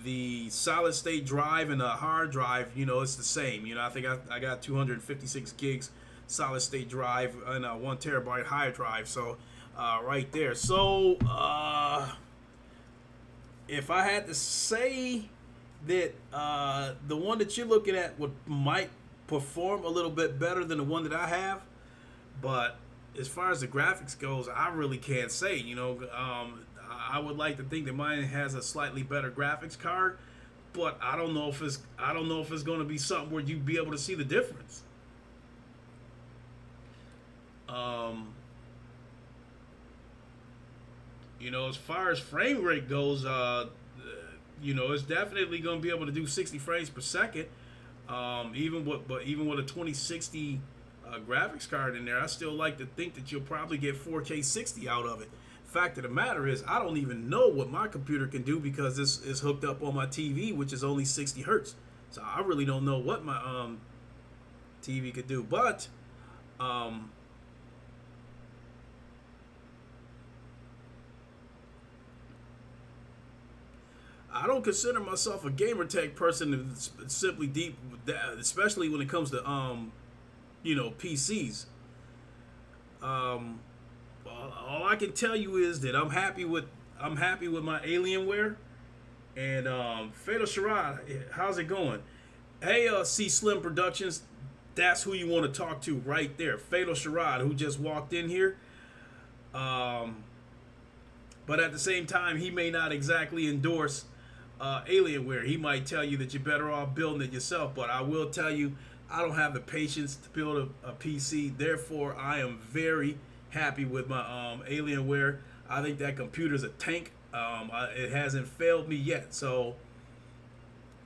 the solid state drive and the hard drive, you know, it's the same. You know, I think I got 256 gigs solid state drive and a 1 terabyte hard drive. So right there. So if I had to say that the one that you're looking at might perform a little bit better than the one that I have, but as far as the graphics goes, I really can't say. You know, I would like to think that mine has a slightly better graphics card, but I don't know if it's going to be something where you'd be able to see the difference. You know, as far as frame rate goes, you know, it's definitely going to be able to do 60 frames per second. Even with a 2060 graphics card in there, I still like to think that you'll probably get 4K 60 out of it. Fact of the matter is, I don't even know what my computer can do because this is hooked up on my TV, which is only 60 hertz. So I really don't know what TV could do. But um, I don't consider myself a gamer tech person simply deep, especially when it comes to PCs. Um, all I can tell you is that I'm happy with my Alienware and Fatal Charade. How's it going? Hey, C Slim Productions, that's who you want to talk to right there. Fatal Charade, who just walked in here. But at the same time, he may not exactly endorse Alienware. He might tell you that you're better off building it yourself. But I will tell you, I don't have the patience to build a PC. Therefore, I am very happy with my Alienware. I think that computer's a tank. It hasn't failed me yet. So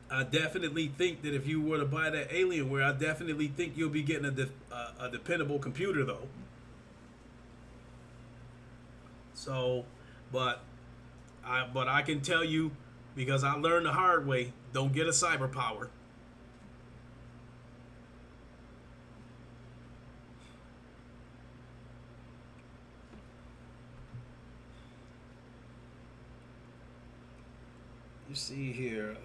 I definitely think that if you were to buy that Alienware, I definitely think you'll be getting a dependable computer, though. So, but I can tell you, because I learned the hard way, don't get a cyber power. You see here,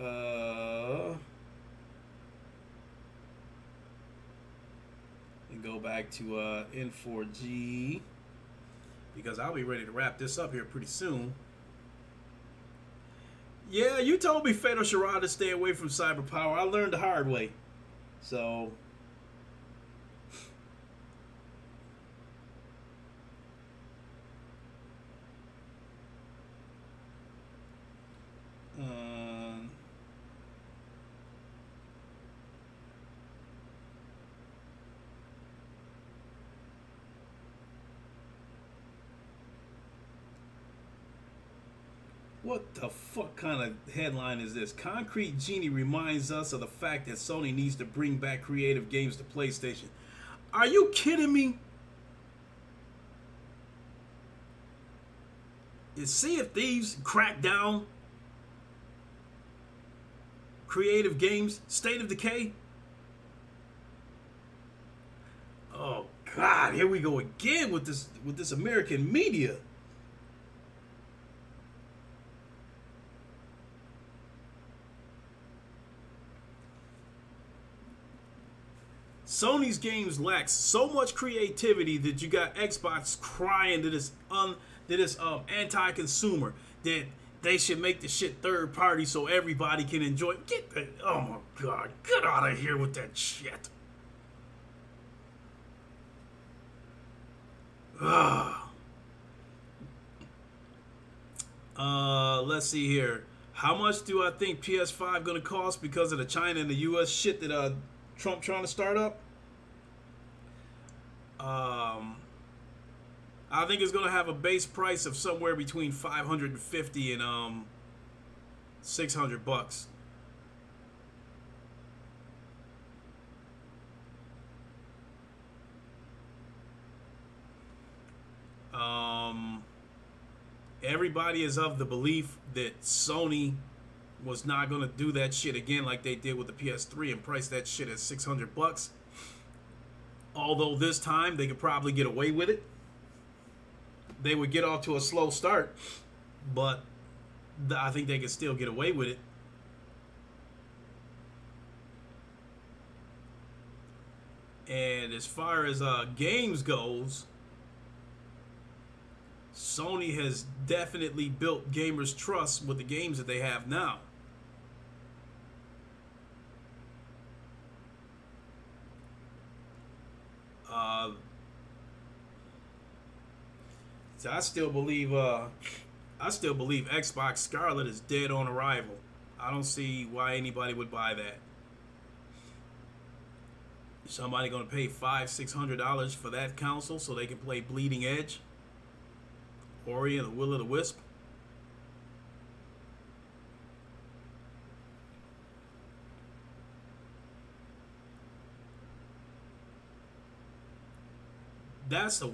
and go back to N4G, because I'll be ready to wrap this up here pretty soon. Yeah, you told me, Fatal Charade, to stay away from cyber power. I learned the hard way. So what the fuck kind of headline is this? Concrete Genie reminds us of the fact that Sony needs to bring back creative games to PlayStation. Are you kidding me? Is Sea of Thieves, Crackdown, creative games, State of Decay? Oh God, here we go again with this American media. Sony's games lack so much creativity that you got Xbox crying to this anti-consumer that they should make the shit third party so everybody can enjoy. Oh my God, get out of here with that shit. Let's see here. How much do I think PS5 gonna cost because of the China and the US shit that Trump trying to start up? I think it's gonna have a base price of somewhere between $550 and $600. Everybody is of the belief that Sony was not gonna do that shit again like they did with the PS3 and price that shit at $600. Although this time they could probably get away with it. They would get off to a slow start, but I think they could still get away with it. And as far as games goes, Sony has definitely built gamers' trust with the games that they have now. So I still believe Xbox Scarlet is dead on arrival. I don't see why anybody would buy that. Somebody gonna pay $500-$600 for that console so they can play Bleeding Edge, Ori and the Will of the Wisp? That's the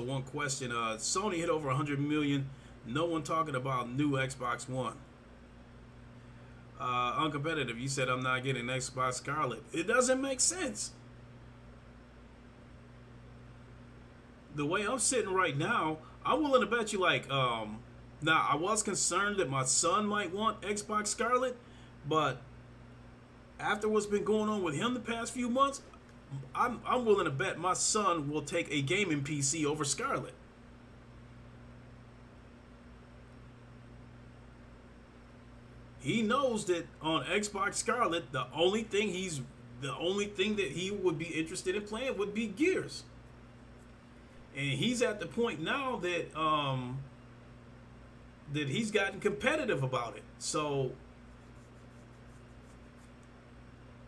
one question. Sony hit over 100 million. No one talking about new Xbox One. Uncompetitive, you said I'm not getting Xbox Scarlet. It doesn't make sense. The way I'm sitting right now, I'm willing to bet you now I was concerned that my son might want Xbox Scarlet, but after what's been going on with him the past few months, I'm willing to bet my son will take a gaming PC over Scarlet. He knows that on Xbox Scarlet, the only thing that he would be interested in playing would be Gears. And he's at the point now that that he's gotten competitive about it. So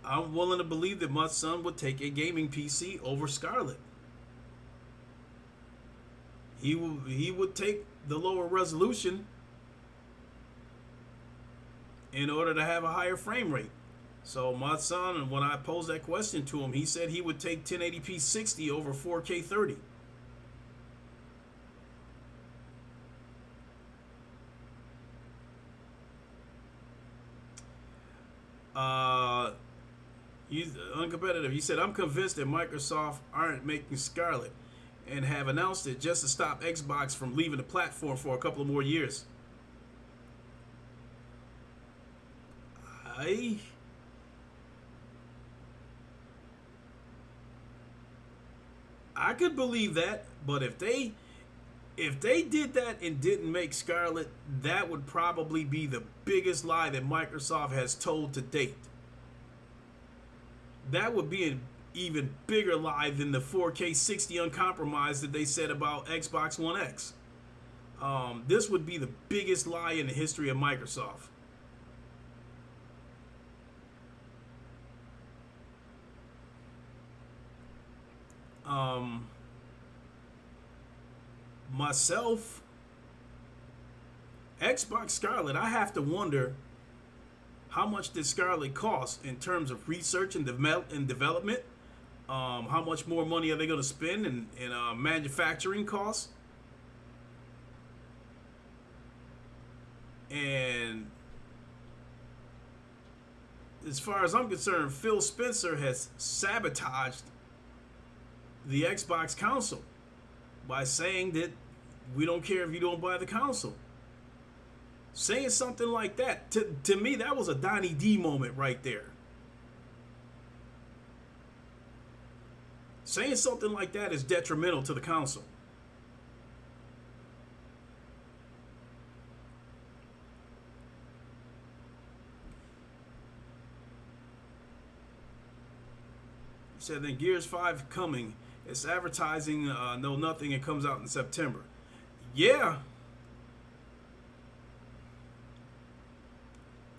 I'm willing to believe that my son would take a gaming PC over Scarlet. He would take the lower resolution in order to have a higher frame rate. So my son, when I posed that question to him, he said he would take 1080p 60 over 4K 30. He's uncompetitive. He said, I'm convinced that Microsoft aren't making Scarlet and have announced it just to stop Xbox from leaving the platform for a couple of more years. I could believe that, but if they did that and didn't make Scarlet, that would probably be the biggest lie that Microsoft has told to date. That would be an even bigger lie than the 4K 60 uncompromised that they said about Xbox One X. This would be the biggest lie in the history of Microsoft. Myself, Xbox Scarlet, I have to wonder how much did Scarlet cost in terms of research and development. How much more money are they going to spend in manufacturing costs? And as far as I'm concerned, Phil Spencer has sabotaged the Xbox console by saying that we don't care if you don't buy the console. Saying something like that, to me, that was a Donnie D moment right there. Saying something like that is detrimental to the console. He said, then Gears 5 coming. It's advertising, no nothing, it comes out in September. Yeah.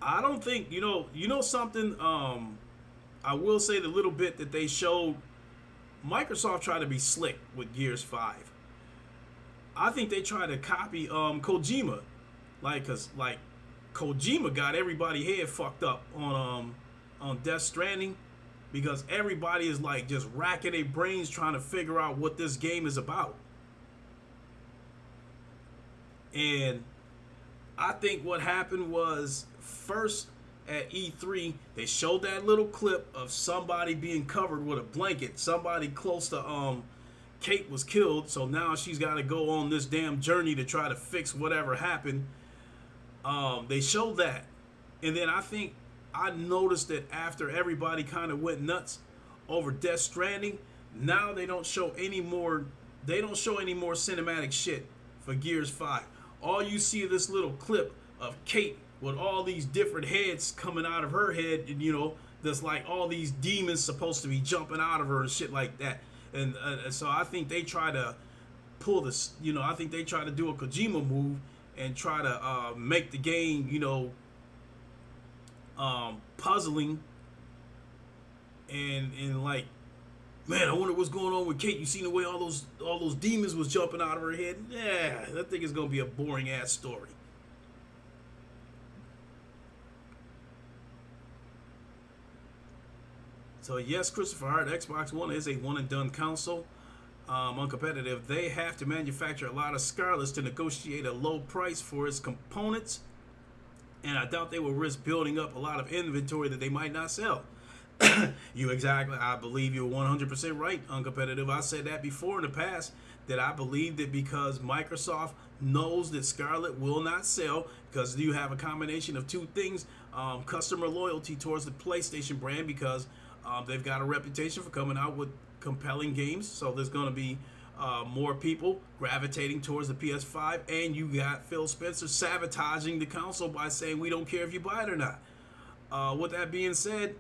I don't think, you know something, I will say the little bit that they showed, Microsoft tried to be slick with Gears 5. I think they tried to copy Kojima. Cause Kojima got everybody head fucked up on Death Stranding, because everybody is just racking their brains trying to figure out what this game is about. And I think what happened was, first at E3, they showed that little clip of somebody being covered with a blanket. Somebody close to Kate was killed, so now she's got to go on this damn journey to try to fix whatever happened. They showed that. And then I noticed that after everybody kind of went nuts over Death Stranding, now they don't show any more cinematic shit for Gears 5. All you see is this little clip of Kate with all these different heads coming out of her head, and there's all these demons supposed to be jumping out of her and shit like that. And so I think they try to pull this, I think they try to do a Kojima move and try to make the game, puzzling and man, I wonder what's going on with Kate. You seen the way all those demons was jumping out of her head? Yeah, that thing is gonna be a boring ass story. So yes, Christopher Hart, Xbox One is a one and done console. Uncompetitive. They have to manufacture a lot of Scarlets to negotiate a low price for its components. And I doubt they will risk building up a lot of inventory that they might not sell. I believe you're 100% right, uncompetitive. I said that before in the past, that I believe that because Microsoft knows that Scarlet will not sell, because you have a combination of two things: customer loyalty towards the PlayStation brand, because they've got a reputation for coming out with compelling games, so there's going to be more people gravitating towards the PS5, and you got Phil Spencer sabotaging the console by saying we don't care if you buy it or not. With that being said,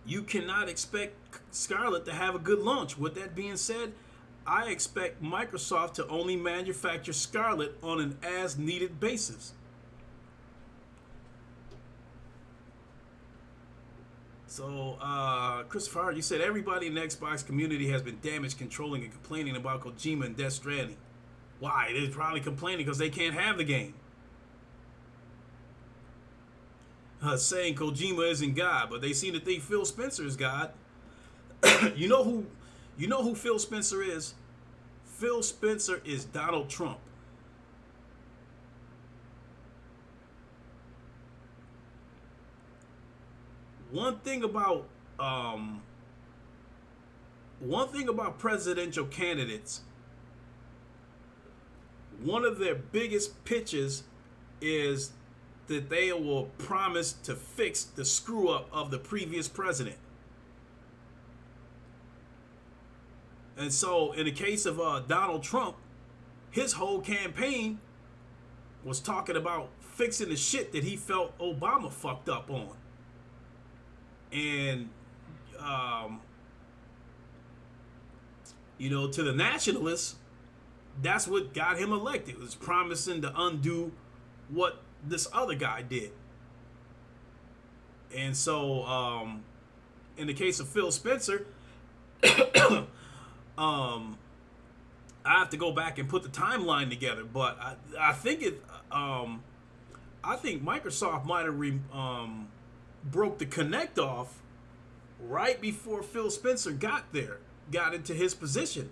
you cannot expect Scarlet to have a good launch. With that being said, I expect Microsoft to only manufacture Scarlet on an as-needed basis. So, Christopher Hart, you said everybody in the Xbox community has been damaged controlling and complaining about Kojima and Death Stranding. Why? They're probably complaining because they can't have the game. Saying Kojima isn't God, but they seem to think Phil Spencer is God. You know who Phil Spencer is? Phil Spencer is Donald Trump. One thing about presidential candidates, one of their biggest pitches is that they will promise to fix the screw up of the previous president. And so in the case of Donald Trump, his whole campaign was talking about fixing the shit that he felt Obama fucked up on. And, to the nationalists, that's what got him elected, was promising to undo what this other guy did. And so, in the case of Phil Spencer, I have to go back and put the timeline together, but I think Microsoft might have broke the Kinect off right before Phil Spencer got into his position.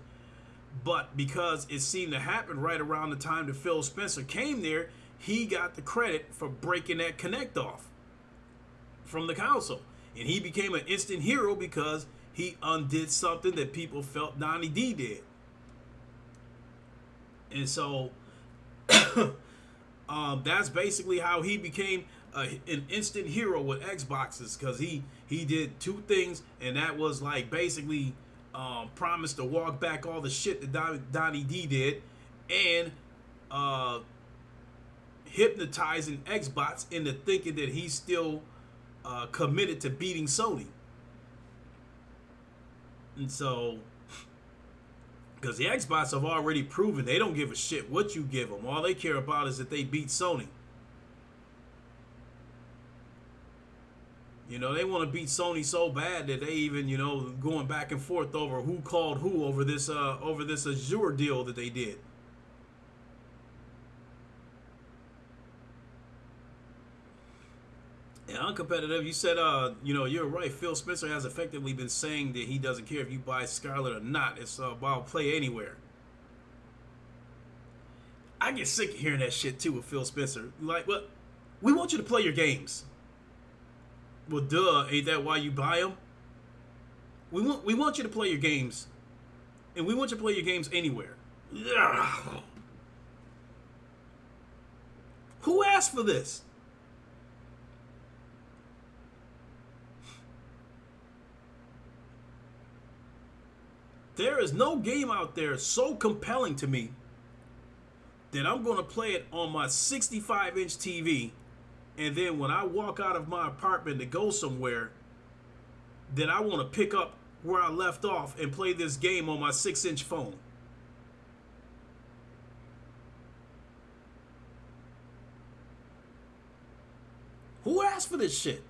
But because it seemed to happen right around the time that Phil Spencer came there, he got the credit for breaking that Kinect off from the console. And he became an instant hero because he undid something that people felt Donnie D did. And so that's basically how he became an instant hero with Xboxes, because he did two things, and that was like basically promised to walk back all the shit that Donnie D did, and hypnotizing Xbox into thinking that he's still committed to beating Sony. And so, because the Xbox have already proven they don't give a shit what you give them. All they care about is that they beat Sony. They want to beat Sony so bad that they even, going back and forth over who called who over this Azure deal that they did. And uncompetitive, you said, you're right. Phil Spencer has effectively been saying that he doesn't care if you buy Scarlet or not. It's about play anywhere. I get sick of hearing that shit too with Phil Spencer. Like, well, we want you to play your games. Well, duh, ain't that why you buy them? We want you to play your games, and we want you to play your games anywhere. Ugh. Who asked for this? There is no game out there so compelling to me that I'm going to play it on my 65-inch TV, and then when I walk out of my apartment to go somewhere, then I want to pick up where I left off and play this game on my 6-inch phone. Who asked for this shit?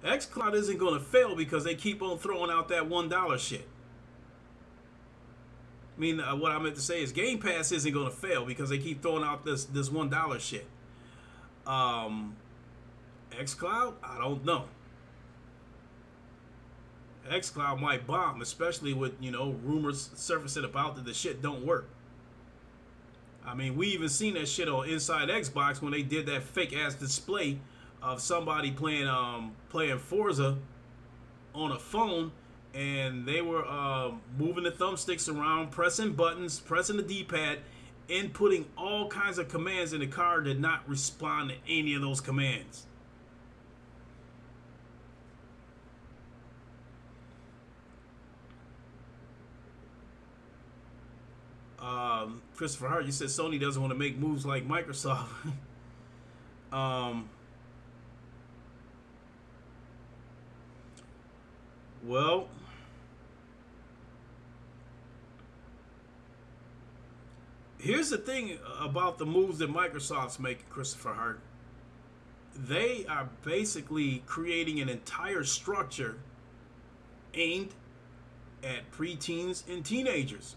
xCloud isn't going to fail because they keep on throwing out that $1 shit. I mean, what I meant to say is Game Pass isn't going to fail because they keep throwing out this $1 shit. xCloud, I don't know. xCloud might bomb, especially with, rumors surfacing about that the shit don't work. I mean, we even seen that shit on Inside Xbox when they did that fake ass display of somebody playing Forza on a phone, and they were moving the thumbsticks around, pressing buttons, pressing the D-pad, inputting all kinds of commands, and the car did not respond to any of those commands. Christopher Hart, you said Sony doesn't want to make moves like Microsoft. Well, here's the thing about the moves that Microsoft's making, Christopher Hart. They are basically creating an entire structure aimed at preteens and teenagers.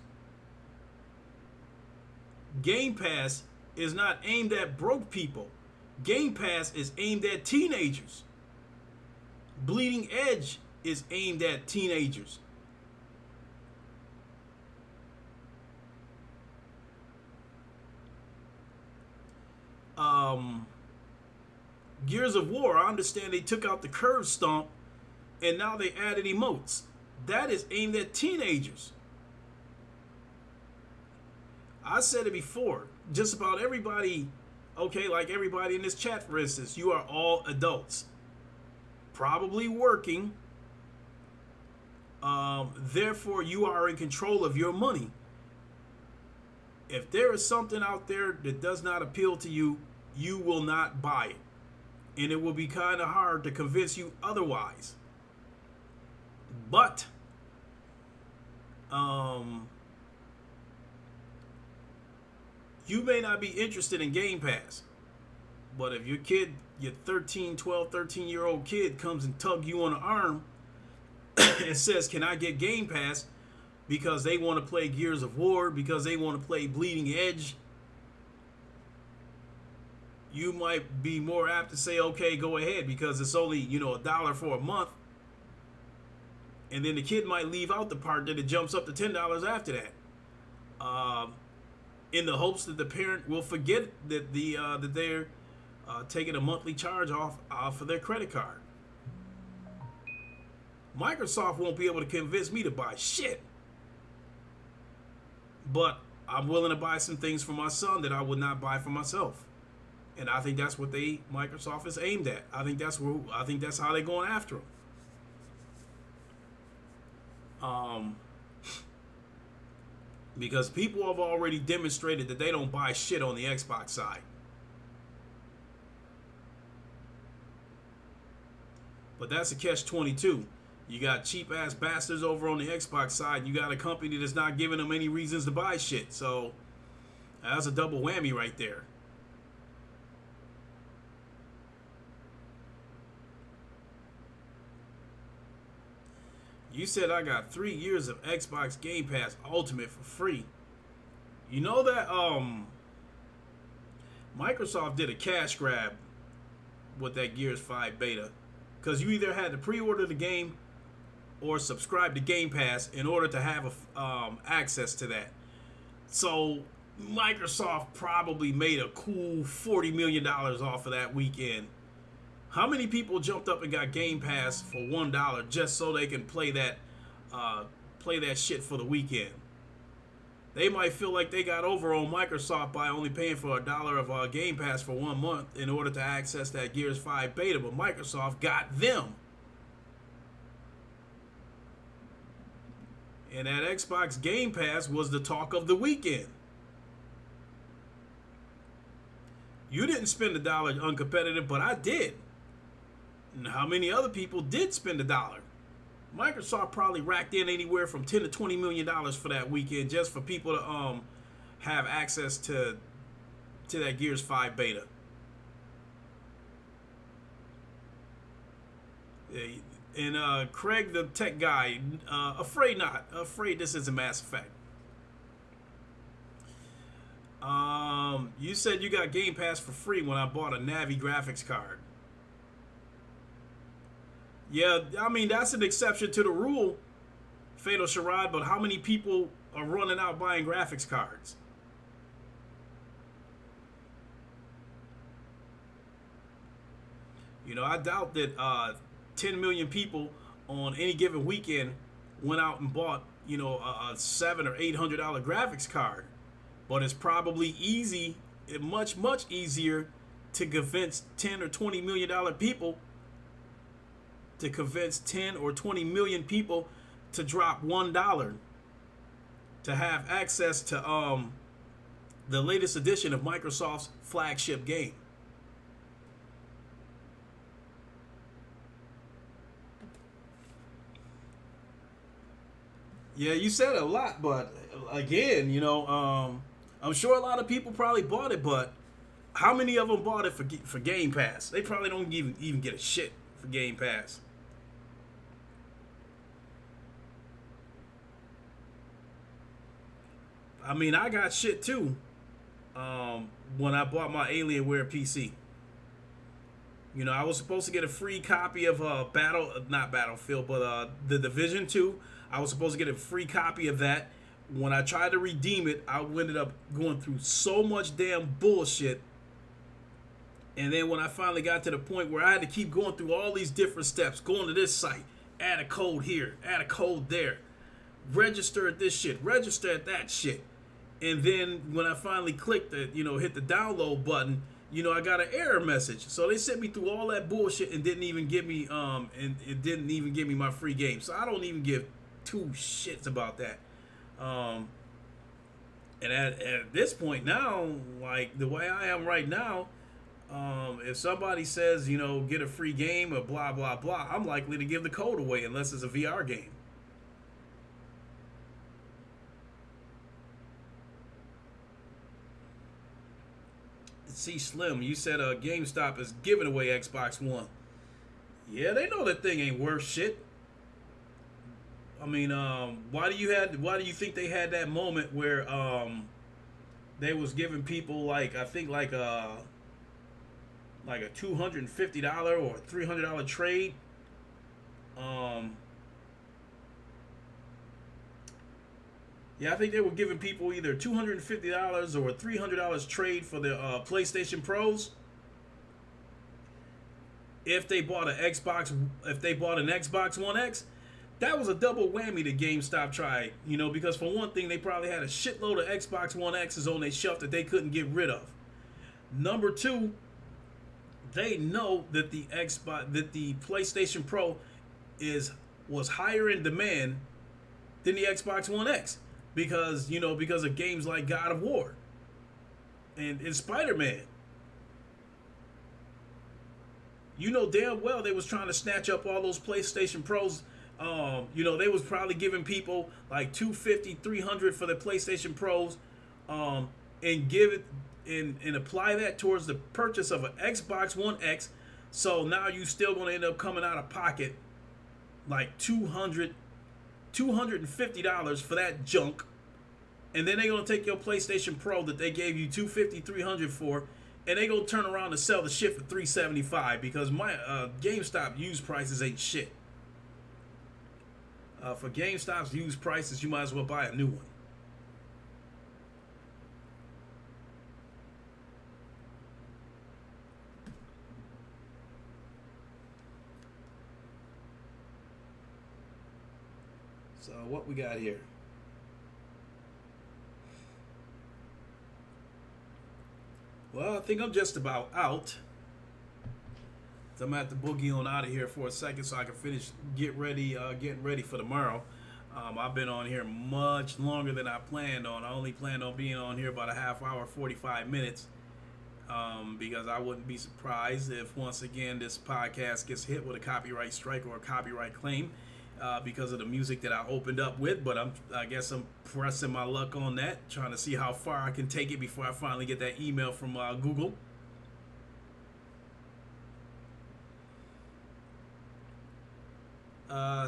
Game Pass is not aimed at broke people. Game Pass is aimed at teenagers. Bleeding Edge is aimed at teenagers. Gears of War, I understand they took out the curve stomp and now they added emotes. That is aimed at teenagers. I said it before. Just about everybody, okay, like everybody in this chat, for instance, you are all adults. Probably working. Therefore, you are in control of your money. If there is something out there that does not appeal to you, you will not buy it. And it will be kind of hard to convince you otherwise. But, you may not be interested in Game Pass. But if your 13-year-old kid comes and tug you on the arm and says, can I get Game Pass? Because they want to play Gears of War, because they want to play Bleeding Edge, you might be more apt to say, okay, go ahead, because it's only, $1 for a month. And then the kid might leave out the part that it jumps up to $10 after that. In the hopes that the parent will forget that that they're taking a monthly charge off for their credit card. Microsoft won't be able to convince me to buy shit. But I'm willing to buy some things for my son that I would not buy for myself. And I think that's what Microsoft is aimed at. I think that's how they're going after them. Because people have already demonstrated that they don't buy shit on the Xbox side. But that's a catch-22. You got cheap-ass bastards over on the Xbox side. You got a company that's not giving them any reasons to buy shit. So, that's a double whammy right there. You said I got 3 years of Xbox Game Pass Ultimate for free. You know that Microsoft did a cash grab with that Gears 5 beta. Because you either had to pre-order the game or subscribe to Game Pass in order to have access to that. So Microsoft probably made a cool $40 million off of that weekend. How many people jumped up and got Game Pass for $1 just so they can play that shit for the weekend? They might feel like they got over on Microsoft by only paying for $1 of Game Pass for 1 month in order to access that Gears 5 beta, but Microsoft got them. And that Xbox Game Pass was the talk of the weekend. You didn't spend $1 uncompetitive, but I did. And how many other people did spend $1? Microsoft probably racked in anywhere from $10 to $20 million for that weekend just for people to have access to that Gears 5 beta. And Craig, the tech guy, afraid not. Afraid this is a Mass Effect. You said you got Game Pass for free when I bought a Navi graphics card. Yeah, I mean that's an exception to the rule, Fatal Sharad. But how many people are running out buying graphics cards? You know, I doubt that 10 million people on any given weekend went out and bought, you know, a $700 or $800 graphics card. But it's probably much easier to convince 10 or 20 million dollar people to convince 10 or 20 million people to drop $1 to have access to the latest edition of Microsoft's flagship game. Yeah, you said a lot, but again, you know, I'm sure a lot of people probably bought it, but how many of them bought it for Game Pass? They probably don't even get a shit for Game Pass. I mean, I got shit too. When I bought my Alienware PC, you know, I was supposed to get a free copy of not Battlefield, but the Division 2. I was supposed to get a free copy of that. When I tried to redeem it, I ended up going through so much damn bullshit. And then when I finally got to the point where I had to keep going through all these different steps, going to this site, add a code here, add a code there, register at this shit, register at that shit. And then when I finally clicked the, you know, hit the download button, you know, I got an error message. So they sent me through all that bullshit and didn't even give me and it didn't even give me my free game. So I don't even give two shits about that. And at this point now, like the way I am right now, if somebody says, you know, get a free game or blah blah blah, I'm likely to give the code away unless it's a VR game. See Slim, you said GameStop is giving away Xbox One. Yeah, they know that thing ain't worth shit. I mean, why do you think they had that moment where they was giving people like I think like a $250 or $300 trade? Yeah, I think they were giving people either $250 or $300 trade for the PlayStation Pros if they bought an Xbox One X. That was a double whammy that GameStop tried, you know, because for one thing, they probably had a shitload of Xbox One X's on their shelf that they couldn't get rid of. Number two, they know that the PlayStation Pro was higher in demand than the Xbox One X because of games like God of War and Spider-Man. You know damn well they was trying to snatch up all those PlayStation Pros. They was probably giving people like $250, $300 for the PlayStation Pros, and give it and apply that towards the purchase of an Xbox One X. So now you still gonna end up coming out of pocket like $250 for that junk, and then they're gonna take your PlayStation Pro that they gave you $250, $300 for, and they gonna turn around and sell the shit for $375 because my GameStop used prices ain't shit. For GameStop's used prices, you might as well buy a new one. So what we got here? Well, I think I'm just about out. So I'm gonna have to boogie on out of here for a second so I can getting ready for tomorrow. I've been on here much longer than I planned on. I only planned on being on here about a half hour, 45 minutes, because I wouldn't be surprised if once again this podcast gets hit with a copyright strike or a copyright claim because of the music that I opened up with. But I guess I'm pressing my luck on that, trying to see how far I can take it before I finally get that email from Google.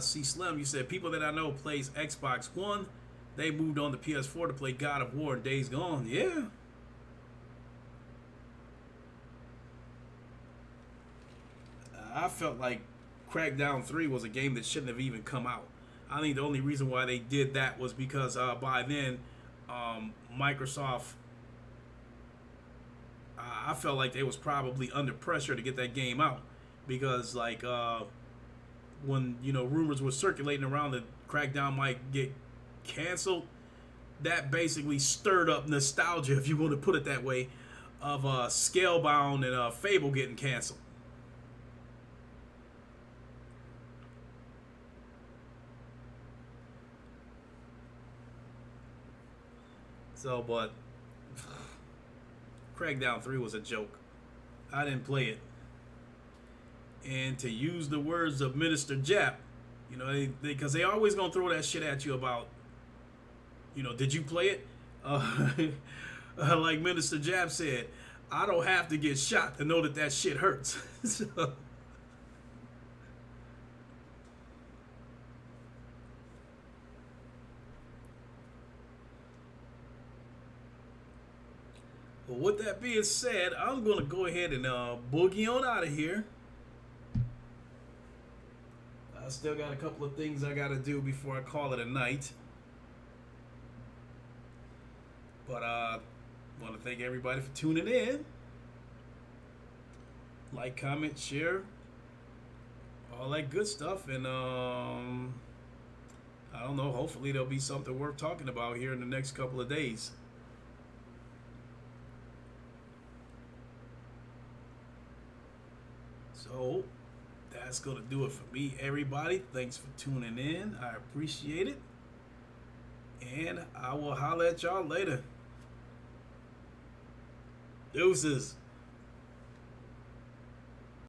C Slim, you said people that I know plays Xbox One. They moved on to PS4 to play God of War and Days Gone. Yeah. I felt like Crackdown 3 was a game that shouldn't have even come out. I think the only reason why they did that was because by then, Microsoft, I felt like they was probably under pressure to get that game out because like when rumors were circulating around that Crackdown might get canceled, that basically stirred up nostalgia, if you want to put it that way, of Scalebound and Fable getting canceled. So, but Crackdown 3 was a joke. I didn't play it. And to use the words of Minister Jap, because they always gonna throw that shit at you about, did you play it? Like Minister Jap said, I don't have to get shot to know that shit hurts. So, but with that being said, I'm gonna go ahead and boogie on out of here. I still got a couple of things I gotta do before I call it a night. But want to thank everybody for tuning in. Like, comment, share, all that good stuff, and I don't know. Hopefully, there'll be something worth talking about here in the next couple of days. So that's gonna do it for me, everybody. Thanks for tuning in. I appreciate it, and I will holler at y'all later. Deuces.